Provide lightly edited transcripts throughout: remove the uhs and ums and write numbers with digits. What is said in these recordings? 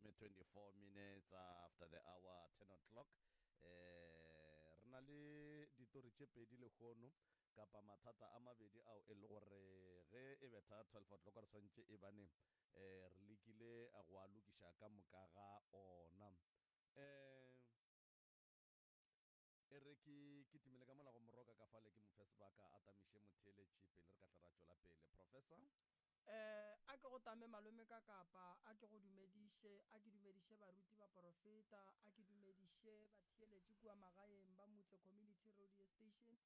24 minutes after the hour 10 o'clock. Re na le ditori tše pedi le kgono kapa mathata a mabedi ao e le gore ge e betha 12 o'clock re swantše e bane re lekile a go a lokiša ka moka ga ona. E re ke timile ka mola go moroka ka fale ke mofe sebaka a tamiše motheeletši pele re ka tla ra tšwela pele. Professor, a ke go tame malome ka kapa a ke go dumediše baruti ba profeta a ke dumediše batheeletši kua magaeng ba motse community radio station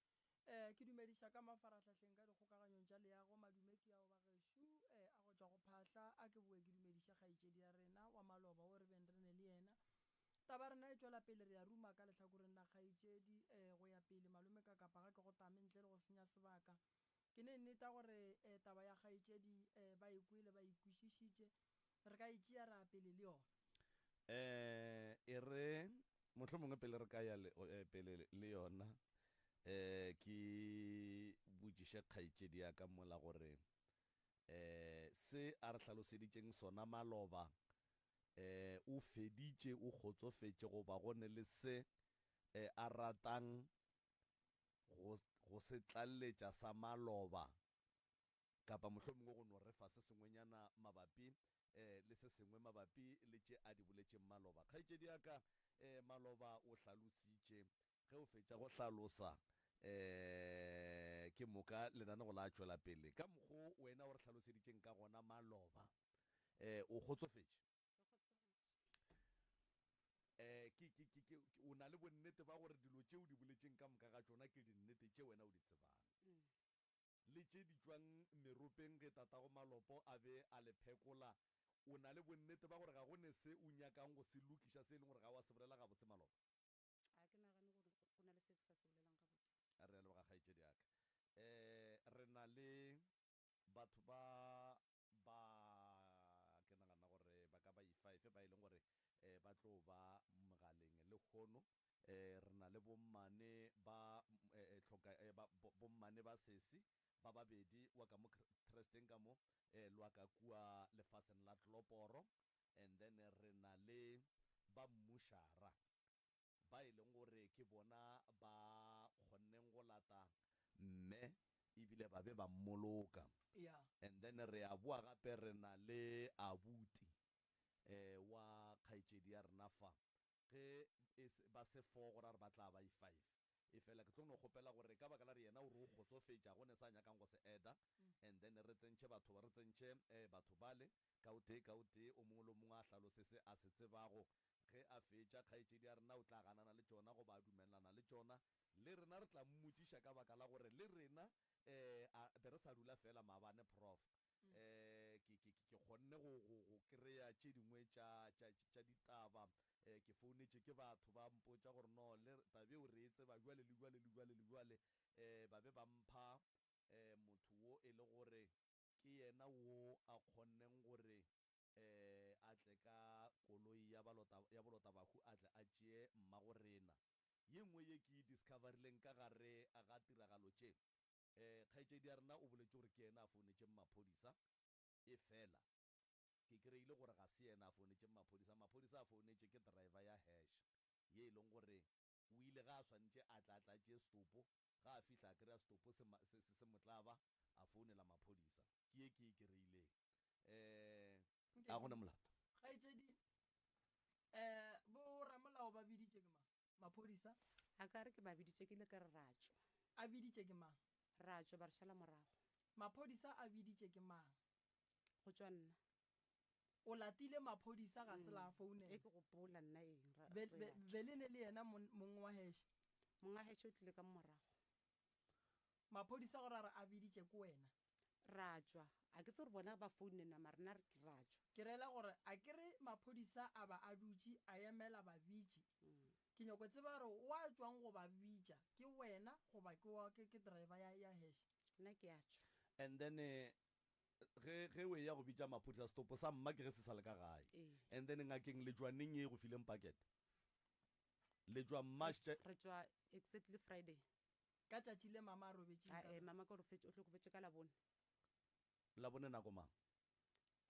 ke dumediša ka mafaratlhatlheng ka dikgokaganyong tša leago madumeki ao ba gešo a go tšwa go phahla a ke boe ke dumediša kgaetšedi ya rena wa maloba o re beng re ne le yena taba rena e tšwela pele re ya ruma ka lehlakoreng la kgaetšedi go ya pele malome ka kapa ga ke go tame ntle le go senya sebaka ke ne nneta gore taba ya kgaetšedi ba ikwele ba ikwešišitše re ka itšea ra pele le yona. e re motlho mongwe pele re ka ya pele le yona ke botšiše kgaetšedi ya ka mola gore se a re hlaloseditšeng sona maloba o feditše o kgotsofetše go ba gone le se a ratang go se tlaletša sa maloba kapa mohlomongwe go no refa se sengwenyana mabapi le se sengwe mabapi le tše a di boletšeng maloba. Kgaetšedi ya ka maloba o hlalositše ge o fetša go hlalosa ke moka lenane go la tšwela pele ka mokgo wena o re hlaloseditšeng ka gona maloba o kgotsofetše o na le bonnete ba gore dilo tše o di boletšeng ka moka ga tšona ke dinnete tše wena o di tsebang le tše di tšwang meropeng ge tatago malopo a be a le phekola o na le bonnete ba gore ga go ne se o nyakang go se lokiša se e leng gore ga wa se bolela gabotse malopo a ke nagane gore go na le se ke sa se bolelang gabotse a re leboga kgaetšedi yaka re na le batho ba ke nagana gore ba ka ba i5 ba e leng gore ba tlo ba mogaleng le kgono re na le bommane ba bommane ba sesi ba babedi wa ka mo trusteng ka mo le wa ka kua lefaseng la tloporo and then re na le ba mmušara ba e leng gore ke bona ba kgonneng go lata mme ebile ba be ba mmoloka and then re a boa gape re na le abuti wa kgaetšedi ya rena fa ge ba se 4 gore re ba tla ba i5 e fela ke tlo no kgopela gore ka baka la re yena o re o kgotsofetša go ne sa nyakang go se eda and then re tsentšhe batho bale ka o tee o mongwe le mongwe a hlalose se a se tsebago ge a fetša kgaetšedi ya rena o tla ganana le tšona go ba dumelana le tšona le rena re tla mmotšiša ka baka la gore le rena be re sa dula fela maabane prof ke kgonne go kry-a tše dingwe tša ditaba ke founetše ke batho ba mpotša gore no le tabe o re etse ba jwale ba be ba mpha motho wo e le gore ke yena wo a kgonneng gore a tle ka koloi ya bolotabahu a tle a tšee mmago rena ye nngwe ye ke discoverileng ka gare a ga tiragalo tše kgaetšedi ya rena o boletše gore ke yena a founetšeng maphodisa e fela ke kry-ile gore ga se yena a founetšeng maphodisa a founetše ke driver ya hash ye e leng gore o ile ga a swantše a tla tšee stopo ga a fihla a kry-a stopo se motlaba a founela maphodisa ke ye ke e kry-ileng a gona molato kgaetšedi bo ramolao ba biditše ke mang maphodisa a ka re ke ba biditše ke ile ka re ratšo a biditše ke mang ratšo ba re šala morago maphodisa a biditše ke mang go tšwa nna o latile maphodisa ga se la founela e ke gopola nna eng be le ne le yena mongwe wa heshe o tlile ka morago maphodisa gore a re a biditše ke wena ratšwa a ke tse re bona ba founena ma rena re ke ratšwa ke reela gore a kere maphodisa a ba a dutše a emela babitši ke nyako tseba gore wa tšwang go ba bitša ke wena goba ke driver ya heshe nna ke a tšwa and then ge o ya go bitša maphodisa stopo sa mma ke ge se sa le ka gae and then ngakeng le jwaneng ye go fileng packet le jwa re tšwa exactly Friday ka tšatši le mama a robetšeng mama ka o hlokofetše ka labone la bone nako mang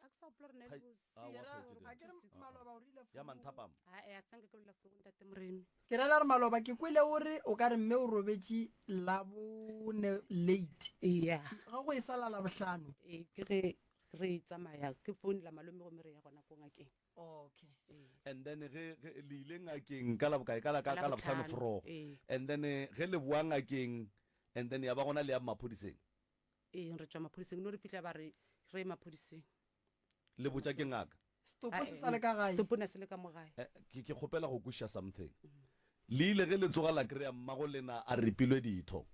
a ke sa gopola re na Hai, le ah, wa Kere- kgaitsedi. a kere Maloba o rile ya Furu. manthapama a tsanke ke bolela Furu ntate Moremi. ke rela re Maloba ke kwele ore o ka re mme o robetse labone late iya ga go e sala Labohlano. ke ge re tsamaya ke founela malome gomme re ya gona ko ngakeng. Okay. and then ge le ile ngakeng ka labokae ka labotlhano Labohlano, forogo ee. and then ge le boa ngakeng and then ya ba gona le ya maphodiseng Re tswa maphodiseng no re fitlha ba re ye maphodiseng. le botsa ke ngaka Stopo se sale ka gae. Stopo ne se le ka mo gae. ke kgopela go kweša something le ile ge le tsoga la kry-a mmago lena a repilwe ditho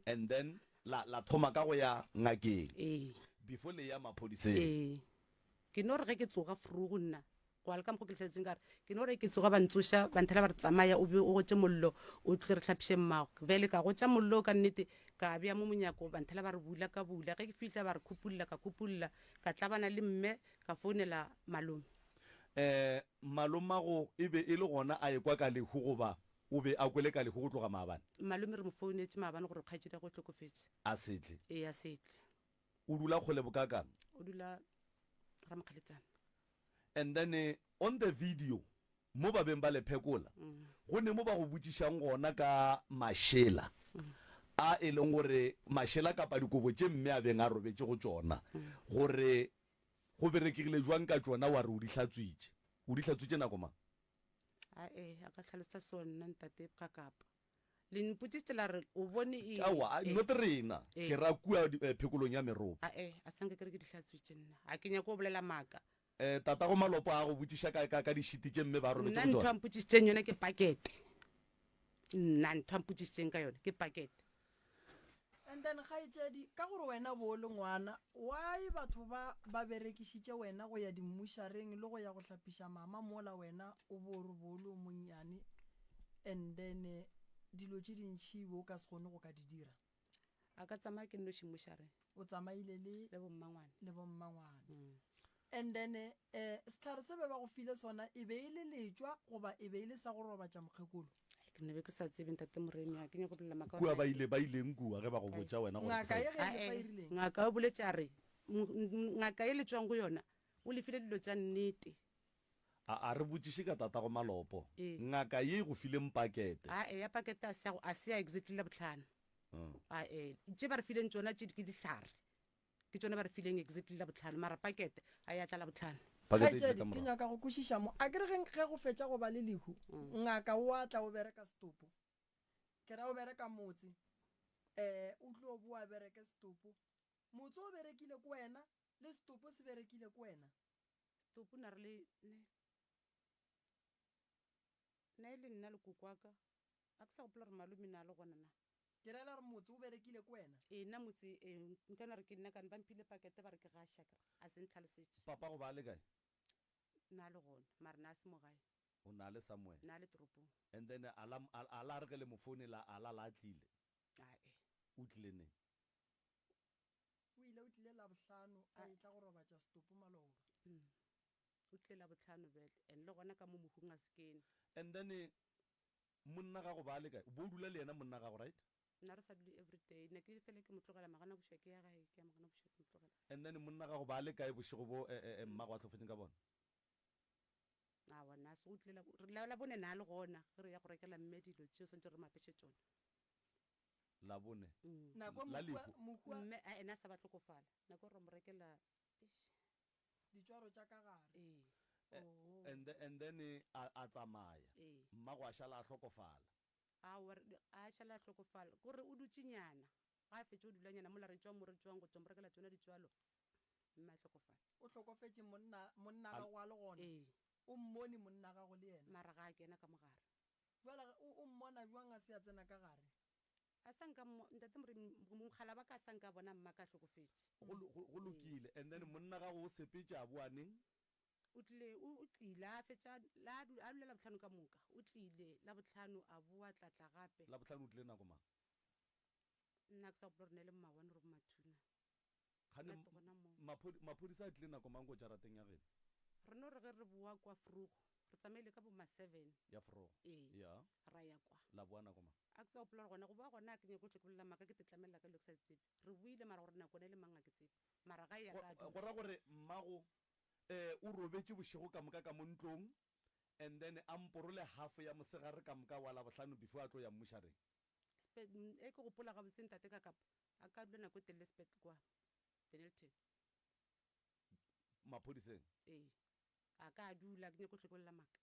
and then la thoma ka go ya ngakeng ee before le ya maphodiseng ee ke no re ge ke tsoga Furu nna go ala ka mokgo ke letlhetseng ka re ke no re ke tsoga ba ntsoša ba nthela ba re tsamaya o be o gotse mollo o tle re tlhapiše mmago bele ka gotša mollo ka nnete ka bja mo monyako ba nthela ba re bula ka bula ge ke fitlha ba re khupulla ka tlabana le mme ka founela malome. malomago e be e le gona a ekwa ka lehu goba o be a kwele ka lehu go tloga maabane Malome re mo founetse maabane gore kgaitsedi go tlhokofetse. a setle ee a setle o dula kgole bokakang o dula Ramakgaletsana. and then on the video mo ba beng ba le phekola go ne mo ba go botšišang gona ka mašela a e leng gore mašela kapa dikobo tše mme a beng a robetse go tšona gore go berekegile jwang ka tšona wa re o di hlatswitše nako mang a ka tlhalosa sona ntate ka kapa le npotsitse la re o bone eng? awa not rena ke ra kua phekolong ya meropa a sanke ke re ke di hlatswitse nna a ke nyako o bolela maaka. tata go malopo a go botšiša ka dišiti tše mme ba robetse nna go ntho a tšona mpotsisitseng yone ke pakete nna ntho a mpotsisitseng ka yone ke pakete. And then kgaitsedi ka gore wena bo le ngwana why batho ba berekišitše wena go ya dimmušareng le go ya go hlapiša mama mola wena o bo re bolo monnyane and then dilo tše dintšhi bo o ka se kgone go ka di dira a ka tsamaya ke nnoši mmušareng o tsamaile le bommangwane. le bommangwane and then setlhare se be ba go file sona e be e le letšwa goba e be e le sa go robatša mokgekolo ke ne be ke sa tsebe ntate Moremi a ke nyako bolela maaka kua ba ileng kua ge ba go botša wena gore ngaka ke ye sa- ge e fa e rileng ngaka o boletse a re ngaka e le tswang go yona o lefile dilo tša nnete. a re botšiše ka tata go malopo Ee. ngaka ye e go fileng pakete ya pakete a se ya exactly la botlhano. tše ba re fileng tsona tše ke dihlare ke tsone ba re fileng exactly la botlhano mara pakete a ya tla la botlhano. Pakete e kgaitsedi tla ke morago. nyaka go kwešiša mo a kere ge go fetša go ba le lehu ngaka o a tla o bereka stopo ke ra o bereka motse o tlo o boa bereke stopo motse o berekile ko wena le stopo se berekile ko wena Stopo na re le na e le nna le kokwaka a ke sa gopola gore malome na le gona na ke rela gore motse o berekile ko wena nna motse nkana re ke nna kane ba mpile pakete ba re ke gašaka a se ntlhalosetse papa go ba le kae na le gona mara na a se mo gae o na le somewhere na le toropong. and then a la re ge le mo founela a la tlile o tlile neng o ile o tlile Labohlano a e tla go robatša stopo Maloba o tlile la botlhano bele and le gona ka mo mohung a sekene and then monna ga go ba le kae bo o dula le yena monna ga go right nna re sa dule everyday ne ke fele ke mo tlogela magana boša ke ya gae ke ya magana boša ke mo tlogela and then monna ga go ba le kae bošego bo mmago a tlhofetseng ka bona awa nna se go tlile la bone na le gona ge re ya go rekela mme dilo tseo swantse re mapeše tsone. la bone nako La lehu. mokgwa mme a ena sa ba tlhokofala nako re mo rekela ditšwaro tša ka gare and then a tsamaya mmago a šala a hlokofala a šala a tlhokofala kore o dutsenyana ga a fetse o dulanyana mola re tswang mo re tswang go tswa mo rekela tsona ditswalo mme a tlhokofala o tlhokofetse monna gago a le gona o mmone monna gago le yena mara ga a kena ka mogare jala o mmona jwang a se a tsena ka gare a sanka ntate mokgala ba ka sanka bona mma ka tlhokofetse go lokile and then monna gago o sepetse a boaneng o tlile a fetsa a dula la botlhano ka moka o tlile la botlhano a boa tlatla gape la botlhano o tlile nako mang nna ke sa gopola re ne le mmawane re bo mathuna gane nna gona mo maphodisa a tlile nako mang ko jarateng ya geno re no re ge re boa kwa Frogo re tsamaile ka bo ma-7 ya forogo ya ra ya kwa la boa nako mang a ke sa gopola gore gona go boa gona a ke nyako tlhokolela maaka ke te tlamelela ka dilo ke sa tsebe re buile mara gore nako ne le mang a ke tsebe mara ga ya ka dula. go ra gore mmago o robetse bošego ka moka ka mo ntlong and then a mporole half ya mosegare ka moka wa labohlano before a tlo ya mmošareng. E ke gopola ga botse ntate ka kapa a ka dula nako e telele spet kwa Denilton. Maphodiseng a ka dula ke nyako tlhokolela maka.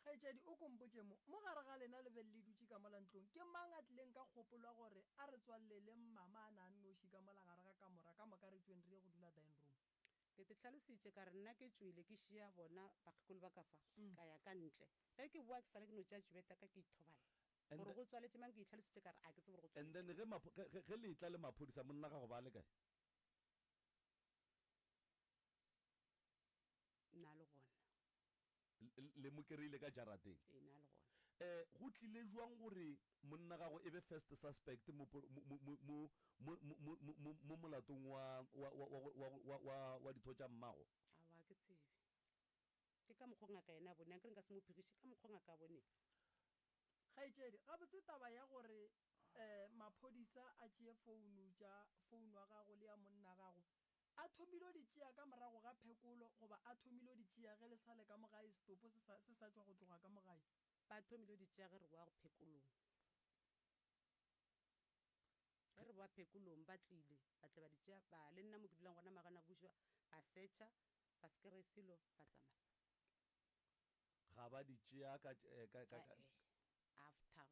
kgaetšedi o kompotse mo gare ga lena le be le dutse ka mola ntlong ke mang a tlileng ka kgopolwa gore a re tswalele mmama a na a nnoši ka mola gare ga kamora ka moka re tsweng re ye go dula dining room. Ke te tlhalositše ka re nna ke tswile ke šia bona bakgekolo ba ka fa ka ya ka ntle ge ke boa ke sale ke no tša tšubeta ka ke ithobala gore go tswaletše mang ke itlhalositše ka re a ke tse gore go and then ge le tla le maphodisa monna ga go ba le kae nna le gona le mo kry-ile ka jarateng. nna le gona Go tlile jwang gore monna gago e be first suspect mo molatong wa ditho tša mmago? awa ke tsebe ke ka mokgwa ngaka ena a bone ke re nka se mo phigiše ka mokgwa ngaka a bone. kgaetšedi gabotse taba ya gore maphodisa a tšee founu wa gago le ya monna gago a thomile di tšea ka morago ga phekolo goba a thomile di tšea ge le sa le ka mogae stopo se sa tšwa go tloga ka mogae? ba thomile di tšea ge re boa go phekolong, ge re boa phekolong ba tlile ba tle ba di tšea ba le nna mo ke dulang gona magana bušwa ba setšha ba se kry selo ba tsamaya. Ga ba di tšea ka after ge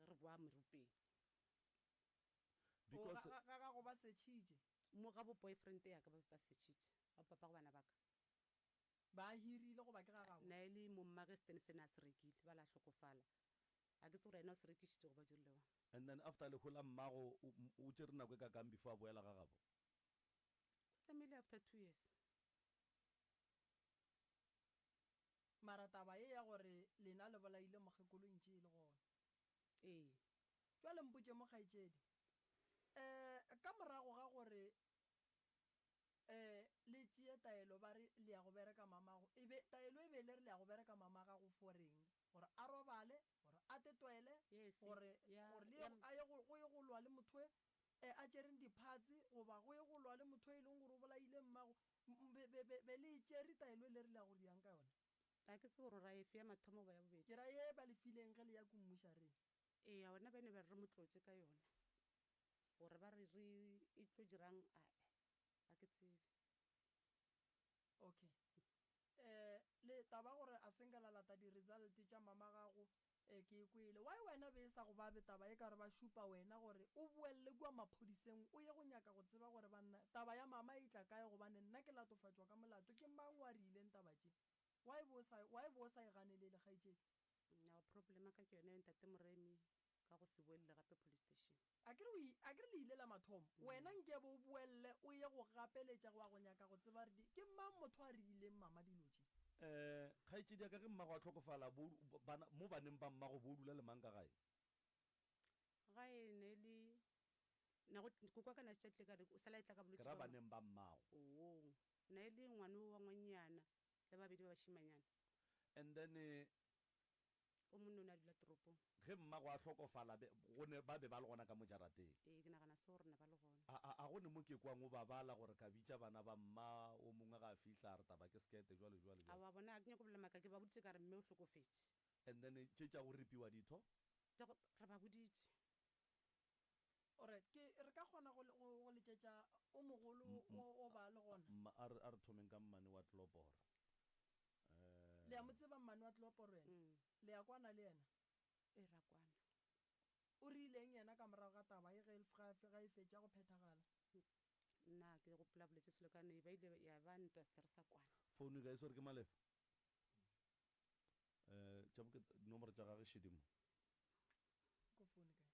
re boa merupeng because ga go ba setšhitše mo ga bo boyfriend ya ka ba setšhitše ga papa go bana baka ba hirile goba ke ga gago nna e le mommagestan se na se rekile ba la hlokofala a ke tse gore ena o se rekišitše go ba dirile bang. and then after le gola mmago o tšere nako e ka kang before a boela ga gabo? o tlamehile after 2 years. mara taba ye ya gore lena le bolaile mokgekolo ntše e le gona jwa le mpotse mo kgaetšedi ka morago ga gore le tšee taelo ba re le ya go bereka mamago taelo e be le re le ya go bereka mama gago foreng gore a robale gore a tetwele gore go ye go lwa le motho a tšereng diphatsi goba go ye go lwa le motho e leng gore o bolaile mmago be le tšere taelo e le re le ya go diang ka yone? a ke tse gore ra efe ya mathomo ba ya bobedi ke ra ye ba le fileng ge le ya ko mmušareng? ya ona ba ne ba re motlotse ka yona gore ba re e tlo dirang a ke tsebe. Okay le taba gore a senkela lata di-result tša mama gago ke e kwele why wena be e sa go babe taba e ka gore ba šupa wena gore o boelele kua maphodiseng o ye go nyaka go tseba gore banna taba ya mama e tla kae gobane nna ke latofatšwa ka molato ke mang wa rileng taba tše why bo o sa e ganelele kgaetšedi? na problema ka ke yone ntate moremi ka go se boelele gape police station. a ke re le ile la mathomo wena nke bo o boelele o ye go gapeletša go a go nyaka go tseba re ke mang motho a rileng mama dilotše? kgaetšedi ya ka ge mmago a tlhokofala mo baneng ba mmago bo o dula le mang ka gae? gae ne le nago kokwa ka na tšhatle ka o sala e tla ka bolwetse ke ra baneng ba mmago na e le ngwane wa ngwanyana le babedi ba bašimanyana and then o monne o ne a dula toropong. ge mmago a tlhokofala ba be ba le gona ka mo jarateng? ke nagana se gore ne ba le gona a gone mo ke kwang o ba bala gore ka bitša bana ba mma o mongwe ga a fihla a re taba ke sekete jwale a wa bona a ke nyako bolela maka ke ba boditše ka re mme o hlokofetse and then tše tša go ripiwa ditho re ba boditše. alright re ka kgona go letšetša o mogolo o ba le gona a re thomeng ka mmane wa tloporo le ya mo tseba mmane wa tloporo wena le ya kwana le yena ra kwana o rileng yena ka morago ga taba e ga e fetša go phethagala? nna ke gopola boletse selekane ba ile ya ba ntwa se re sa kwana founu ka e sore ke malefa tšaboke nomoro tša gage šedimo ko founu kae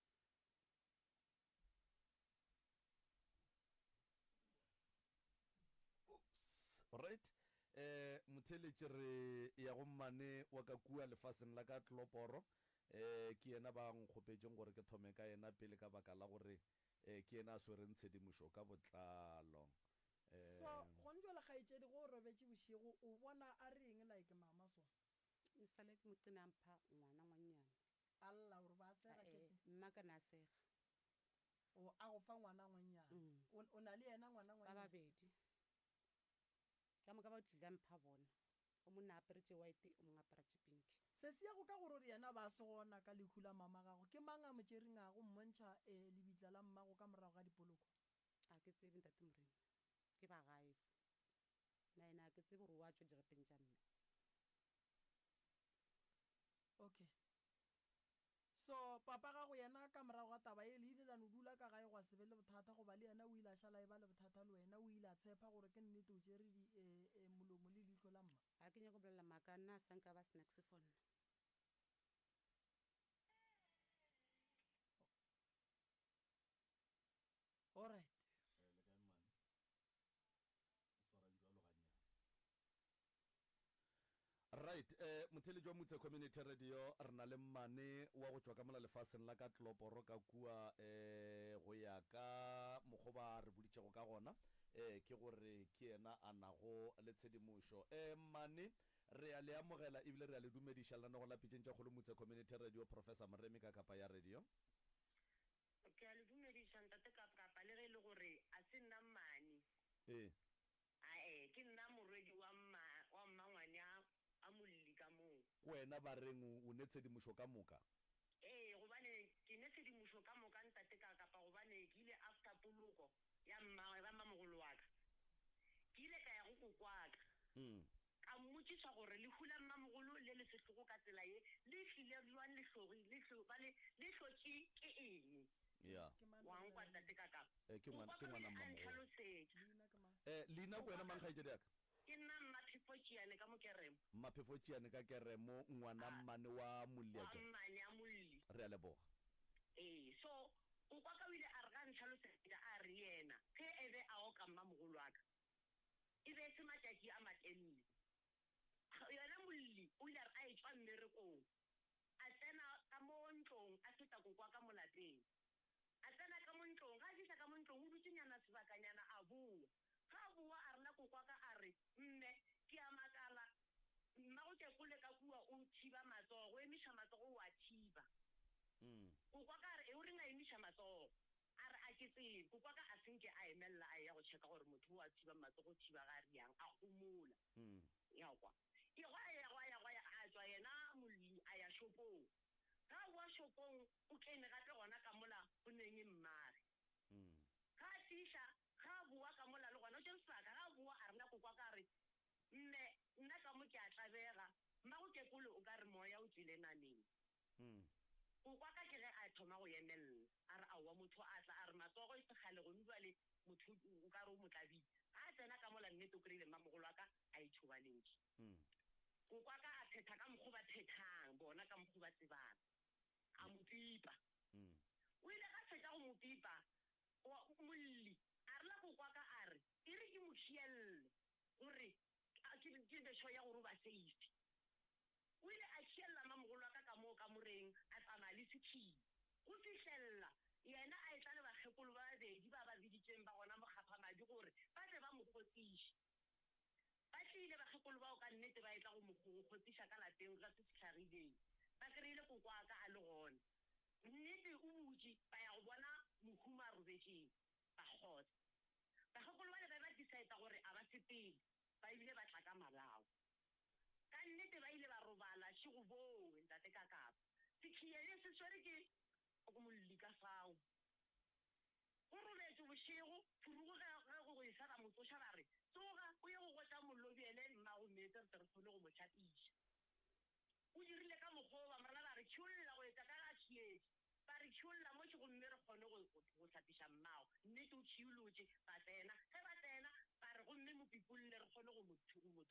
right motheletše re ya go mmane wa ka kua lefaseng la ka tloporo ke yena ba nkgopetšeng gore ke thome ka yena pele ka baka la gore ke yena a swereng tshedimošo ka botlalo so gone jwa lekgaetšedi go robetše bošego o bona a reng like mama so sale ke motena mpha ngwana ngwanyana alla gore ba sega kete mma ka na sega a go fa ngwana ngwanyana o na le yena ngwana ba babedi o tlile mpha bona o monna aperetse white o mongwe aparatse pink. se se yago ka gore yena ba se gona ka lehu la mama gago ke mang a motšering a go mmontšha lebitla la mmago ka morago ga dipoloko? A ke tsebe ntate Morena ke ba gaefo na ena a ke tsebe gore wa tswa direpeng tša mme. Okay, so papa gago yena ka morago ga taba e le ile la no dula ka gae gwa sebe le bothata goba le yena o ile a šala e ba le bothata le wena o ile a tshepa gore ke nnete o tšere molomo le leihlo la mma? A ke nyako bolela maaka nna a sanka ba snacks for nna. Alright, right mothele jwa motse community radio re na le mmane wa go tswa ka mola lefaseng la ka tloporo ka kua go ya ka mokgoba re boditšego ka gona ke gore ke yena a nago le tshedimošo mmane re a le amogela ebile re a le dumediša le lane go lapitšeng tša kgolo motse community radio professor moremi ka kapa ya radio. ke a le dumediša ntate kapa le ge e le gore a se nna mmane ke nna morwedi wa mmangwane a molli ka moo. Wena ba reng o ne tshedimošo ka moka? Gobane ke ne tshedimošo ka moka ntate kapa gobane ke ile after poloko ya mmamogolo wa ka ke ile ka ya go kokwaka ka mmotšiša gore le hula mmamogolo le le setlogo ka tsela ye le hlile jwang le hlotše ke eng wa nkwa ntate kapa ke ngwana mmamogolo leina ko wena mankgaetšedi aka? ke nna Mmaphefo Tšeane ka mokeremo. Mmaphefo Tšeane ka keremo ngwana mmane wa molli wa mmane a molli. Re a leboga. So o kwa ka wile a re ga ntlhalosetša a re yena ge e be a oka mmamogolo wa ka e be se matšatši a matelele yona molli o ile a re a etswa mmerekong a tsena ka mo ntlong a feta kokwa ka molapeng a tsena ka mo ntlong ga a fiša ka mo ntlong o dutsenyana sebakanyana a boa ga boa a rena kokwa ka a re mme ke a makala mmago tekole ka kua o thiba matsogo o emiša matsogo o a thiba kokwa ka re o reng a emiša matsogo a re a ke tsebe kokwa ka a senke a emelela a ya go tšheka gore motho o a thiba matsogo thiba ga re yang a gomola yakwa e goya a tswa yena molli a ya shopong ga boa shopong o kene gape gona ka mola o neng mmare ga a fiša ga boa ka mola le gona o tšeng sebaka ga boa a rena kokwa ka re mme nna ka mo ke a tlabega mmago tekole o ka re moya o tswile naneng kokwa ka ke ge a thoma go emelela a re aowa motho a tla a re matsogo e segale go ndwale motho o ka re o motlabile ga a tsena ka mola nnete o kry-ile mmamogolo wa ka a ithobaletše kokwa ka a phetha ka mokgo ba phethang bona ka mokgo ba tsebang a mo pipa o ile ga fetša go mo pipa molli a rela kokwa ka a re e re ke mošielele gore ke bešo ya gore o ba safety o ile a šiella mmamogolo wa ka moo ka moreng a tsamaya le sethibi go fihlella yena a etla le bakgekolo ba babedi ba ba biditšeng ba gona mokgaphamadi gore ba tle ba mo kgotšiše ba tlile bakgekolo bao ka nnete ba etla go mo kgotšiša ka lapeng ga se se tlhagileng ba kry-ile kokwa ka a le gona nnete o botse ba ya go bona mohuma a robetšeng ba kgotsa bakgekolo ba le ba decide gore a ba sepele ba ebile ba tla ka malao ka nnete ba ile ba robala še go boe ntate ka kapa sekhiele se swere ke go molli ka fao go robetse bošego furugo ge go isa ba motsoša ba re tsoga o ye go gotša mollobiele mmago metse re tle re kgone go mo tšhapiša o dirile ka mokgoba morena ba re tšholla go etsa ka ga tšhietše ba re tšholla mo ke gomme re kgone go hlapiša mmago nnete o tšhiolotše ba tsena ge ba tsena ba re gomme mo pipolle re kgone go mo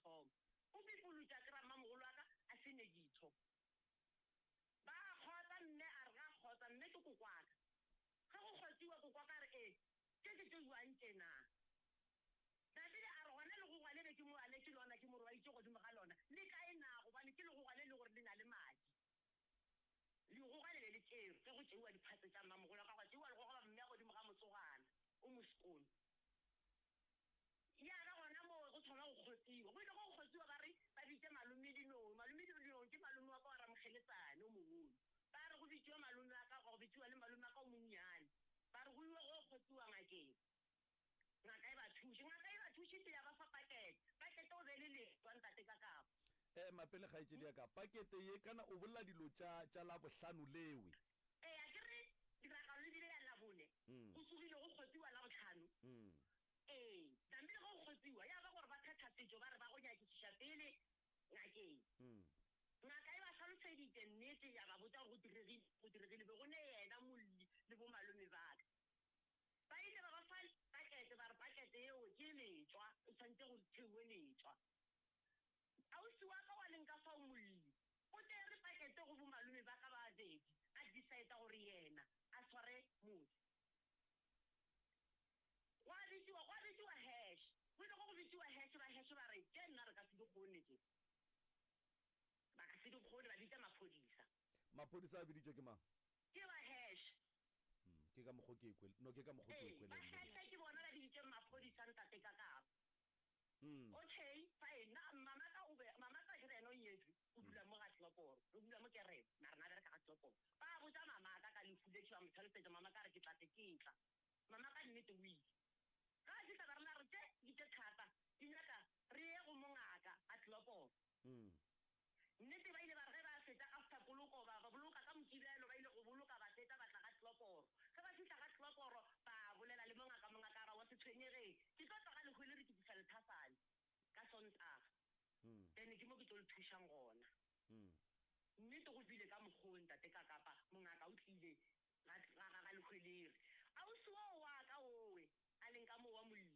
thoma o pipolotša ke ramamogolo wa ka a sene ditho ba kgotsa mme a re ga kgotsa mme ke kokwaka ga go kgotsiwa kokwa ka re ke tse juang tjena David a re gona le go gwane be ke mo ale ke lona ke mo roaitse godimo ga lona le kae na gobane ke le go gwane le gore le na le madi le go gwane le tseo ge go tšeiwa diphatse tša mmamogolo ka go tšeiwa le go goba mme a godimo ga motsogana o mo sekolo yana gona mo go thoma go kgotsiwa go ile go kgotsiwa ba re ba bitse malome dinong ke malome wa ka wa Ramokgeletsane o mogolo ba re go bitsiwa malome wa ka go bitsiwa le malome wa ka o monnyane ba re go iwe go kgotsiwa ngakeng ngaka e ba thuše ya ba fa pakete o be le mapele ga etse dia ka pakete ye kana o bolla dilo tša la bohlano lewe a kere diragalo le dile ya labone go tsogile go kgotsiwa la botlhano tlampile go kgotsiwa ya ba gore ba kgetha setso ba re ba go nyakišiša pele ngakeng ngaka e ba tlhaloseditse nnete ya ba botsa gore go diregile be go ne yena molli le bo malome baka ba ile ba ba fa pakete ba re pakete eo ke letswa o tshwanetse go theuwe letswa ausi wa ka wa leng ka fao molli o tere pakete go bo malome ba ka babedi a decide gore yena a tshware motse gwa bitsiwa hash go ile go bitsiwa hash ba re ke nna re ka se dikgone tse ba ka se dikgone ba bitsa maphodisa a biditšwe ke mang ke ba hash ke ka mokgwa ke ekwele ba hash ke bona ba dibitse maphodisa ntate ka kapa okay fine mama ka ke rena o nyetswe o dula mo ga tlhoporo o dula mo kerena na rena bereka ga tlhoporo ba botsa mama ka lefuletše ba motlhalosetsa mama ka re ke tla mama ka nnete o ile ga a fitlha ba rena re tse dite thata di nyaka re ye go mongaka a tlhoporo nnete ba ile ba re ge ba fetsa after poloko ba boloka ka mokibelo ba ile go boloka ba fetsa ba tla ga tlhoporo ge ba fitlha ga tlhoporo ba bolela le mongaka ra wa se tshwenyegeng ke tlo tloga lekgwele re ketisa lethasane ka sontaga then ke mo ke tlo le thušang gona nnete go bile ka mokgong tate ka kapa mongaka o tlile ga lekgwelere ausi wo wa ka owe a leng ka mo wa molli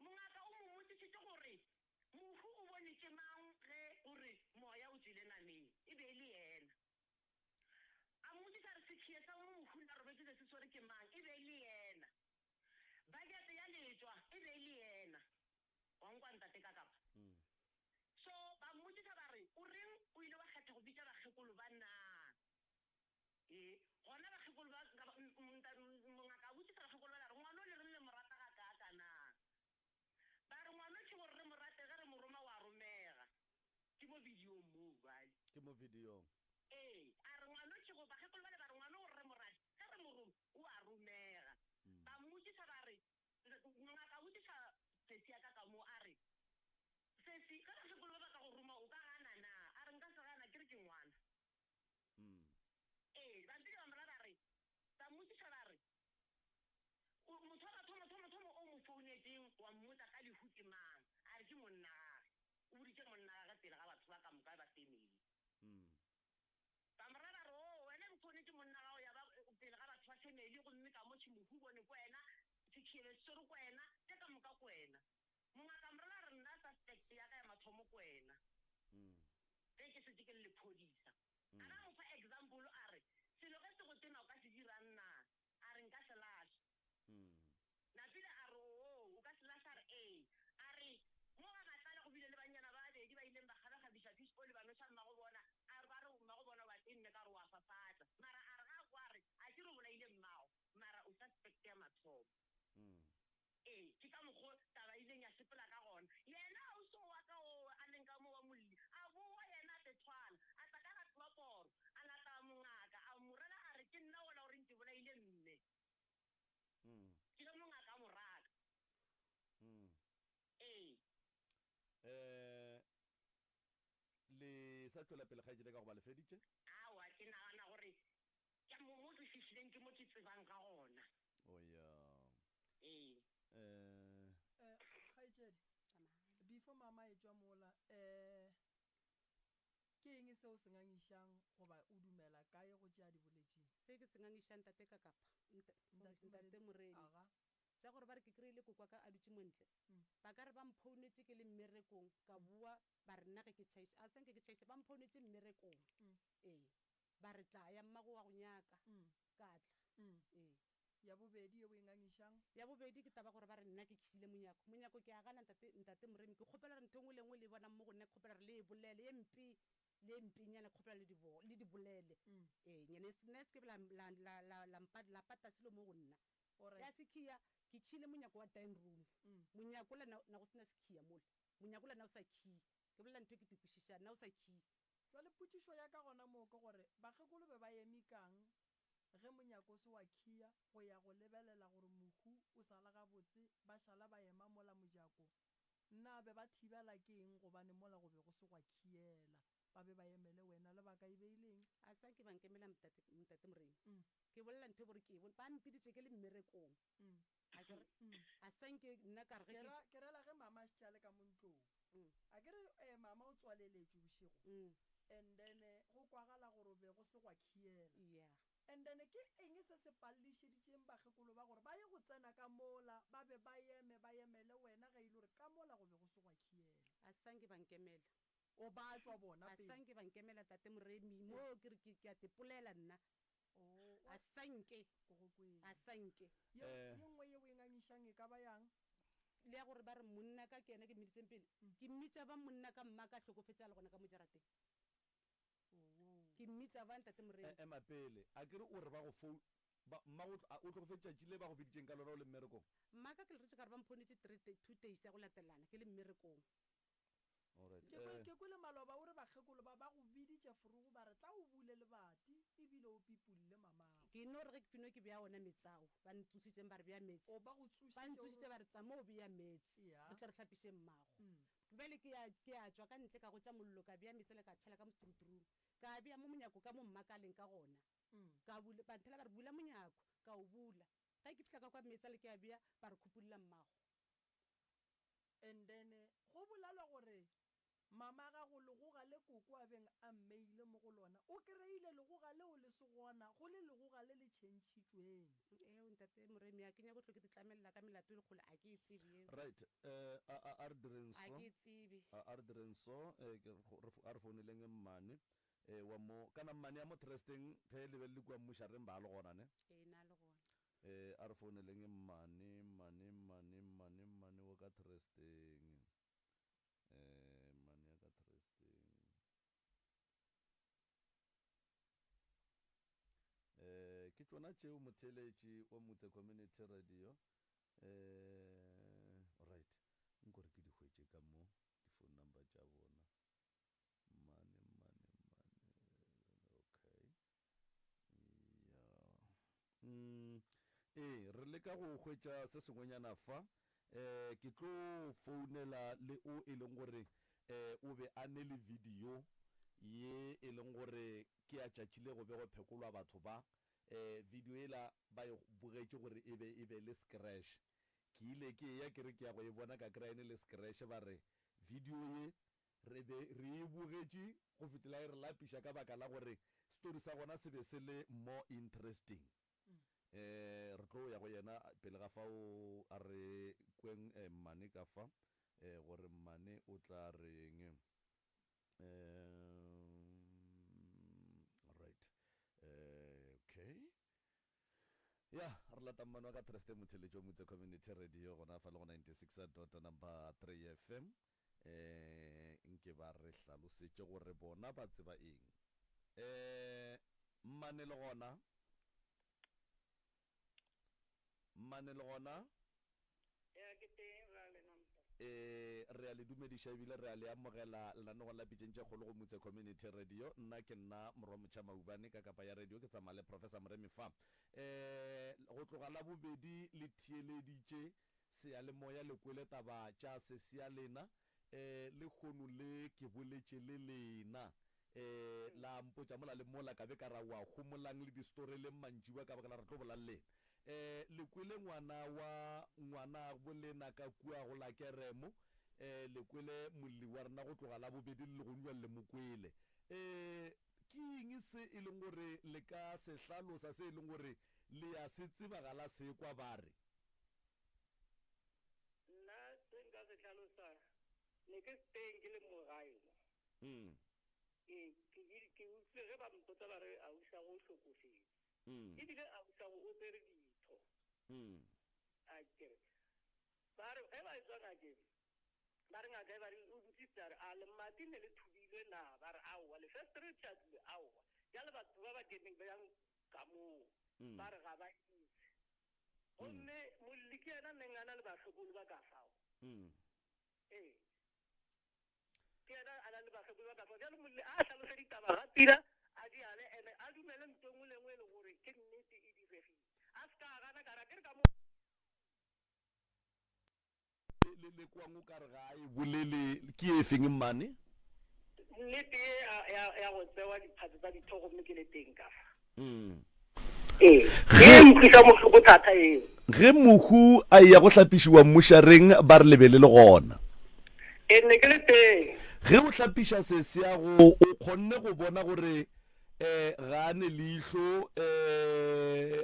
mongaka o mo motsisitse gore mohu o bonetse mang ge gore moya o tswile nameng e be le yena a motsisa re sekhiye sa mo mohu la robetse se sore ke mang e be le yena budget ya letswa e be le yena wa nkwa ntate ka kapa so ba motsisa ba re o reng o ile wa kgetha go bitsa bakgekolo ba nna gona bakgekolo ba mongaka botsisa bakgekolo ba re ngwana o le re le morata ga kana ba re ngwana ke gore re morate ge re moroma wa romega ke mo videong moo bale ke mo videong a re ngwana ke go bakgekolo ba le ba re ngwana gore re morate ge re moroma o a romega ba motsisa ba re ngaka botsisa sesi ya ka mo a re sesi ka bakgekolo ba ba ka go roma o ka gana na a re nka se gana ke re ke ngwana bantile ba mola ba re ba motsisa ba re mothomo o mo founetseng wa mmotsa ka lehu ke mang a re ke monna gage o boditse monna gage pele ga batho ba ka moka ba family ba mora ba re wena mo founetse monna gago ya ba pele ga batho ba family gomme ka mo tšhimohu bone ko wena sekhiebe sesore ko wena tse ka moka ko wena mongaka morela re nna suspect ya ka ya mathomo ko wena ge ke setse ke le lephodisa a ka mo fa example a re selo ge se go tena o ka se dirang na a re nka se laša napile a re o ka se laša a re a re mo ga matlale go bile le banyana ba babedi ba ileng ba kgabagabisa fispo le banoša mmago bona a re ba re mmago bona wa tenne ka re wa fafatla mara a re ga kwa re a ke re bolaile mmago mara o suspect ya mathomo ke ka mokgwa taba ileng ya sepela ka gona yena auso wa ka o a leng ka mo wa molli a boa yena a tetshwana a tla ka ga tloporo a lata mongaka a morela a re ke nna ola gore nke bolaile mme ke le mongaka a moraka le sa tlola pele ga etsele ka go ba le feditše awa ke nagana gore ke mo ke fihlileng ke mo ke tsebang ka gona kgaitsedi before mama e tswa mola ke eng seo se ngangišang goba o dumela kae go tšea diboletsing se ke se ngangišang ntate ka kapa ntate moredi tša gore ba re ke kry-ile kokwa ka a dutse montle ba ka re ba mphounetse ke le mmerekong ka bua ba re nna ge ke tšhaiša a senke ke tšhaiša ba mphounetse mmerekong ba re tla ya mmago wa go nyaka ka tla ya bobedi ye o e ngangišang ya bobedi ke taba gore ba re nna ke khile monyako ke a gana ntate moremi ke kgopela re ntho engwe le engwe le bonang mo go nna kgopela re le bolele ye mpenyana kgopela le dibolele nyane nna se ke la pata selo mo go nna ya sekhiya ke khile monyako wa time room monyako le na go sena sekhiya mole monyako le na o sa khi ke bolela ntho ke tikwišiša na o sa khi jwale potšišo ya ka gona moo ke gore bakgekolo be ba eme kang ge monyako se wa khia go ya go lebelela gore mohu o sala gabotse ba šala ba ema mola mojako na ba be ba thibela ke eng gobane mola go be go se gwa khiela ba be ba emele wena lebaka e beileng a sa ke bankemela mtate morena Mm. ke bolela ntho gore ke ba mpiditse ke le mmerekong Mm. a kere Mm. a sanke nna ka re ke rela ge mama a šale ka montlong Mm. a kere mama o tswaleletše bošego and then go kwagala gore o be go se gwa khiela yeah and then ke eng se se pallišeditšeng bakgekolo ba gore ba ye go tsena ka mola ba be ba emele wena ge e le gore ka mola go be go se gwa khiela a sanke bankemela o ba tswa bona a pele sanke bankemela tate moremi mo ke re ke a tepolela nna a sanke a sanke ye nngwe ye o e ngangišang e ka ba yang le ya gore ba re monna ka ke ena ke mmiditseng pele ke mmitsa ba monna ka mma ka tlhokofetša le gona ka mojarateng ke mmitsa ba ntate moremi ema pele a kere o re ba go fou o tlhokofetša tšile ba go biditšeng ka lona o le mmerekong mma ka ke le retse ka re ba mphonetse 2 days ya go latelana ke le mmerekong ke kwele maloba o re bakgekolo ba go biditše furugu ba re tla o bule lebati ebile o pipulile mamago ke no re ge ke finwe ke bea ona metsao ba ntsositseng ba re bea metsi o ba go ba ntsositse ba re tsama o bea metsi Ya. re tle re tlhapiše mmago bjale ke a tswa ka ntle ka go tša mollo ka bea metsi le ka tšhela ka mostruturung ka bea mo monyako ka mo mmakaleng ka gona ka bula banthela ba re bula monyako ka o bula ga ke fitlha ka kwa metsi le ke a bea ba re khupulela mmago and then go bolalwa gore mama ga go legoga le koko a beng a mmeile mo go lona o kry-ile legoga leo le se gona go le legoga le le tšhentšhitšweng eo ntate moremi a kenya botlho ke di tlamelela ka melato e lekgolo a ke e tsebe eo right a re direng a so ke e tsebe a re direng so a re founeleng mmane wa mo kana mmane ya mo trusteng ge le be le kua mmušareng ba le gona ne e na le gona a re founeleng mmane wo ka trusteng mmane ya ka trusteng ke tsona tšeo motheletši o motse community radio right nkore ke di hwetše ka mo di-phone number tša bona mane okay yeah. Re leka go hwetša se sengwenyana fa ke tlo founela le o e leng gore o be a ne le video ye e leng gore ke a tšatšile go be go phekolwa batho ba video ela ba e bogetše gore e be le scratch ke ile ke ya ke re ke ya go e bona ka kry-ene le scratch ba re video ye re e bogetše go fetela e re lapiša ka baka la gore story sa gona se be se le more interesting re tlo ya go yena pele ga fao a re kweng mmane ka fa gore mmane o tla reng right okay ya re lata mmane wa ka trust motheletšo motse community radio gona fa le go 96.3 FM nke ba re hlalosetše gore bona ba tseba eng mmane le gona re a le dumediša ebile re a le amogela lenaneo la pitšentše kgolo go motse community radio nna ke nna moromotšha maubane ka kapa ya radio ke tsamaya le professor moremi fa go tloga la bobedi le thieleditše seyalemoya le kwele taba tša sesia lena le kgono le ke boletše le lena la mpotša mola le mola ka be ka ra wa gomolang le distori le mantšiwa ka baka la re tlo bolang lena le kwele ngwana bolena ka kua go la keremo le kwele molli wa rena go tloga la bobedi le go nywa le mokwele ke eng se e leng gore le ka se hlalosa se e leng gore le ya se tsebagala se kwa bare nna se nka se hlalosa ne ke teng ke le mogaeno ke utlwe ge ba mpotsa ba re ausa go hlokofetse ebile ausa go o tsere ditho akere ba re ge ba e tswa ngakeng ba re ngaka e ba re o botsitsa re a lemati ne le thubilwe na ba re aowa lefestere tšhatlile aowa jale batho ba ba keneng ba yang ka moo ba re ga ba itse gomme molli ke yena neng a na le batlhokolo ba ka fao ee ke yena a na le batlhokolo ba ka fao jale molli a tlhalose ditaba ga tira a di ane ene a dumele nto ngwe le ngwe e le gore ke nnete e diregile a se ka gana kara ke re ka mo le kwang o ka re ga e bolele ke e feng mmane nnete ya go tsewa diphatse tsa dithogo mme ke le teng ka fa mokisa motlhoko thata eo ge mohu a ya go hlapišiwa mmušareng ba re lebele le gona ne ke le teng ge o hlapiša se se ya go o kgonne go bona gore ga ane leihlo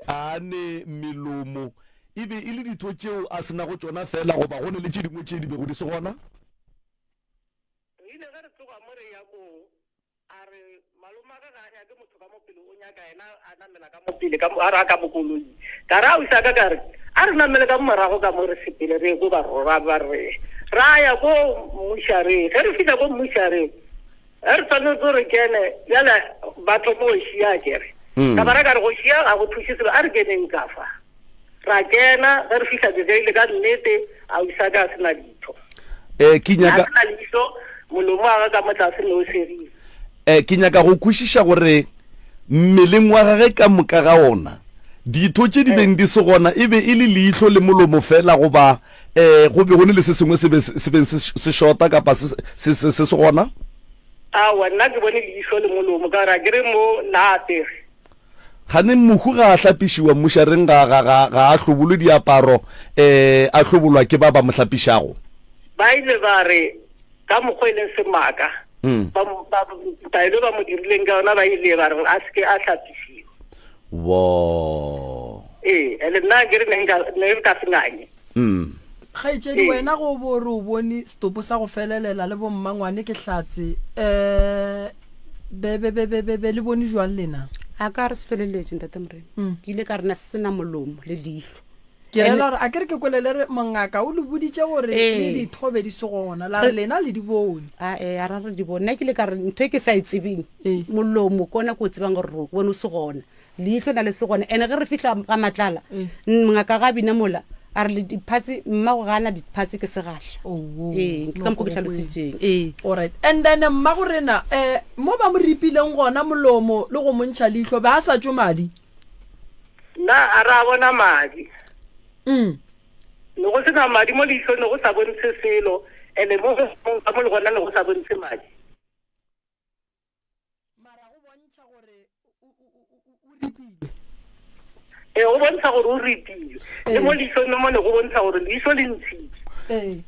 a ane melomo e be e le ditho tšeo a sena go tsona fela goba gone le tše dingwe tše di bego di se gona ile ge re tsoga mo re ya ko a re malomaka ga a nyake motho ka mopele o nyaka ena a namela ka mopele a re a ka mokoloi ka re a o isaka ka re a re namele ka morago ka mo re sepele re ko barora ba re ra ya ko mmušareng ge re fitlha ko mmušareng ge re tshwanetse re kene bjale batho mo ošia kere ka bara ka re go šia ga go thuše selo a re keneng ka fa ra kena ge re fitlha tsegeile ka nnete a o isaka a sena ditho ke nyaka a sena leiso molomo a ga ka motlase ne o serile ke nyaka go kwešiša gore mmeleng wa gage ka moka ga ona ditho tše di beng di se gona e be e le leihlo le molomo fela goba go be gone le se sengwe se beng se shota kapa se gona awa nna ke bone leihlo le molomo ka ra ke re mo nna apere gane mohu ga a hlapišiwa mmušareng ga a hlobolo diaparo a hlobolwa ke ba ba mo hlapišago ba ile ba re ka mokgwa e leng semaka taelo ba mo dirileng ka yona ba ile ba re a seke a hlapišiwa wo ele nna ke re ne ka senganye kgaitsedi wena go bore o bone stopo sa go felelela le bommangwane ke hlatse be le bone jwang lena a ka re se feleletse ntatemorena ke ile ka rena se sena molomo le leihlo ke rela gore a ke re ke kwelele re mongaka o le boditše gore le dithobe di se gona la re lena le di bone a ra re di bone nna ke ile ka re ntho e ke sa e tsebeng molomo kona ko o tsebang gore ro bone o se gona leihlo na le se gona ene ge re fitlha ka matlala mongaka ga bina mola a re le diphatsi mmago ga ana diphatsi ke segahla ke ka moko ke tlhalositseng alright and then mmago rena mo ba mo ripileng gona molomo le go montšha leihlo ba a sa tšo madi nna a ra bona madi ne go sena madi mo leihlo ne go sa bontshe selo ande mo ka mo le gona ne go sa bontshe madi mara go bontšha gore o ripile go bontsha gore o ripile le mo leihlo ne mo ne go bontsha gore leihlo le ntshitse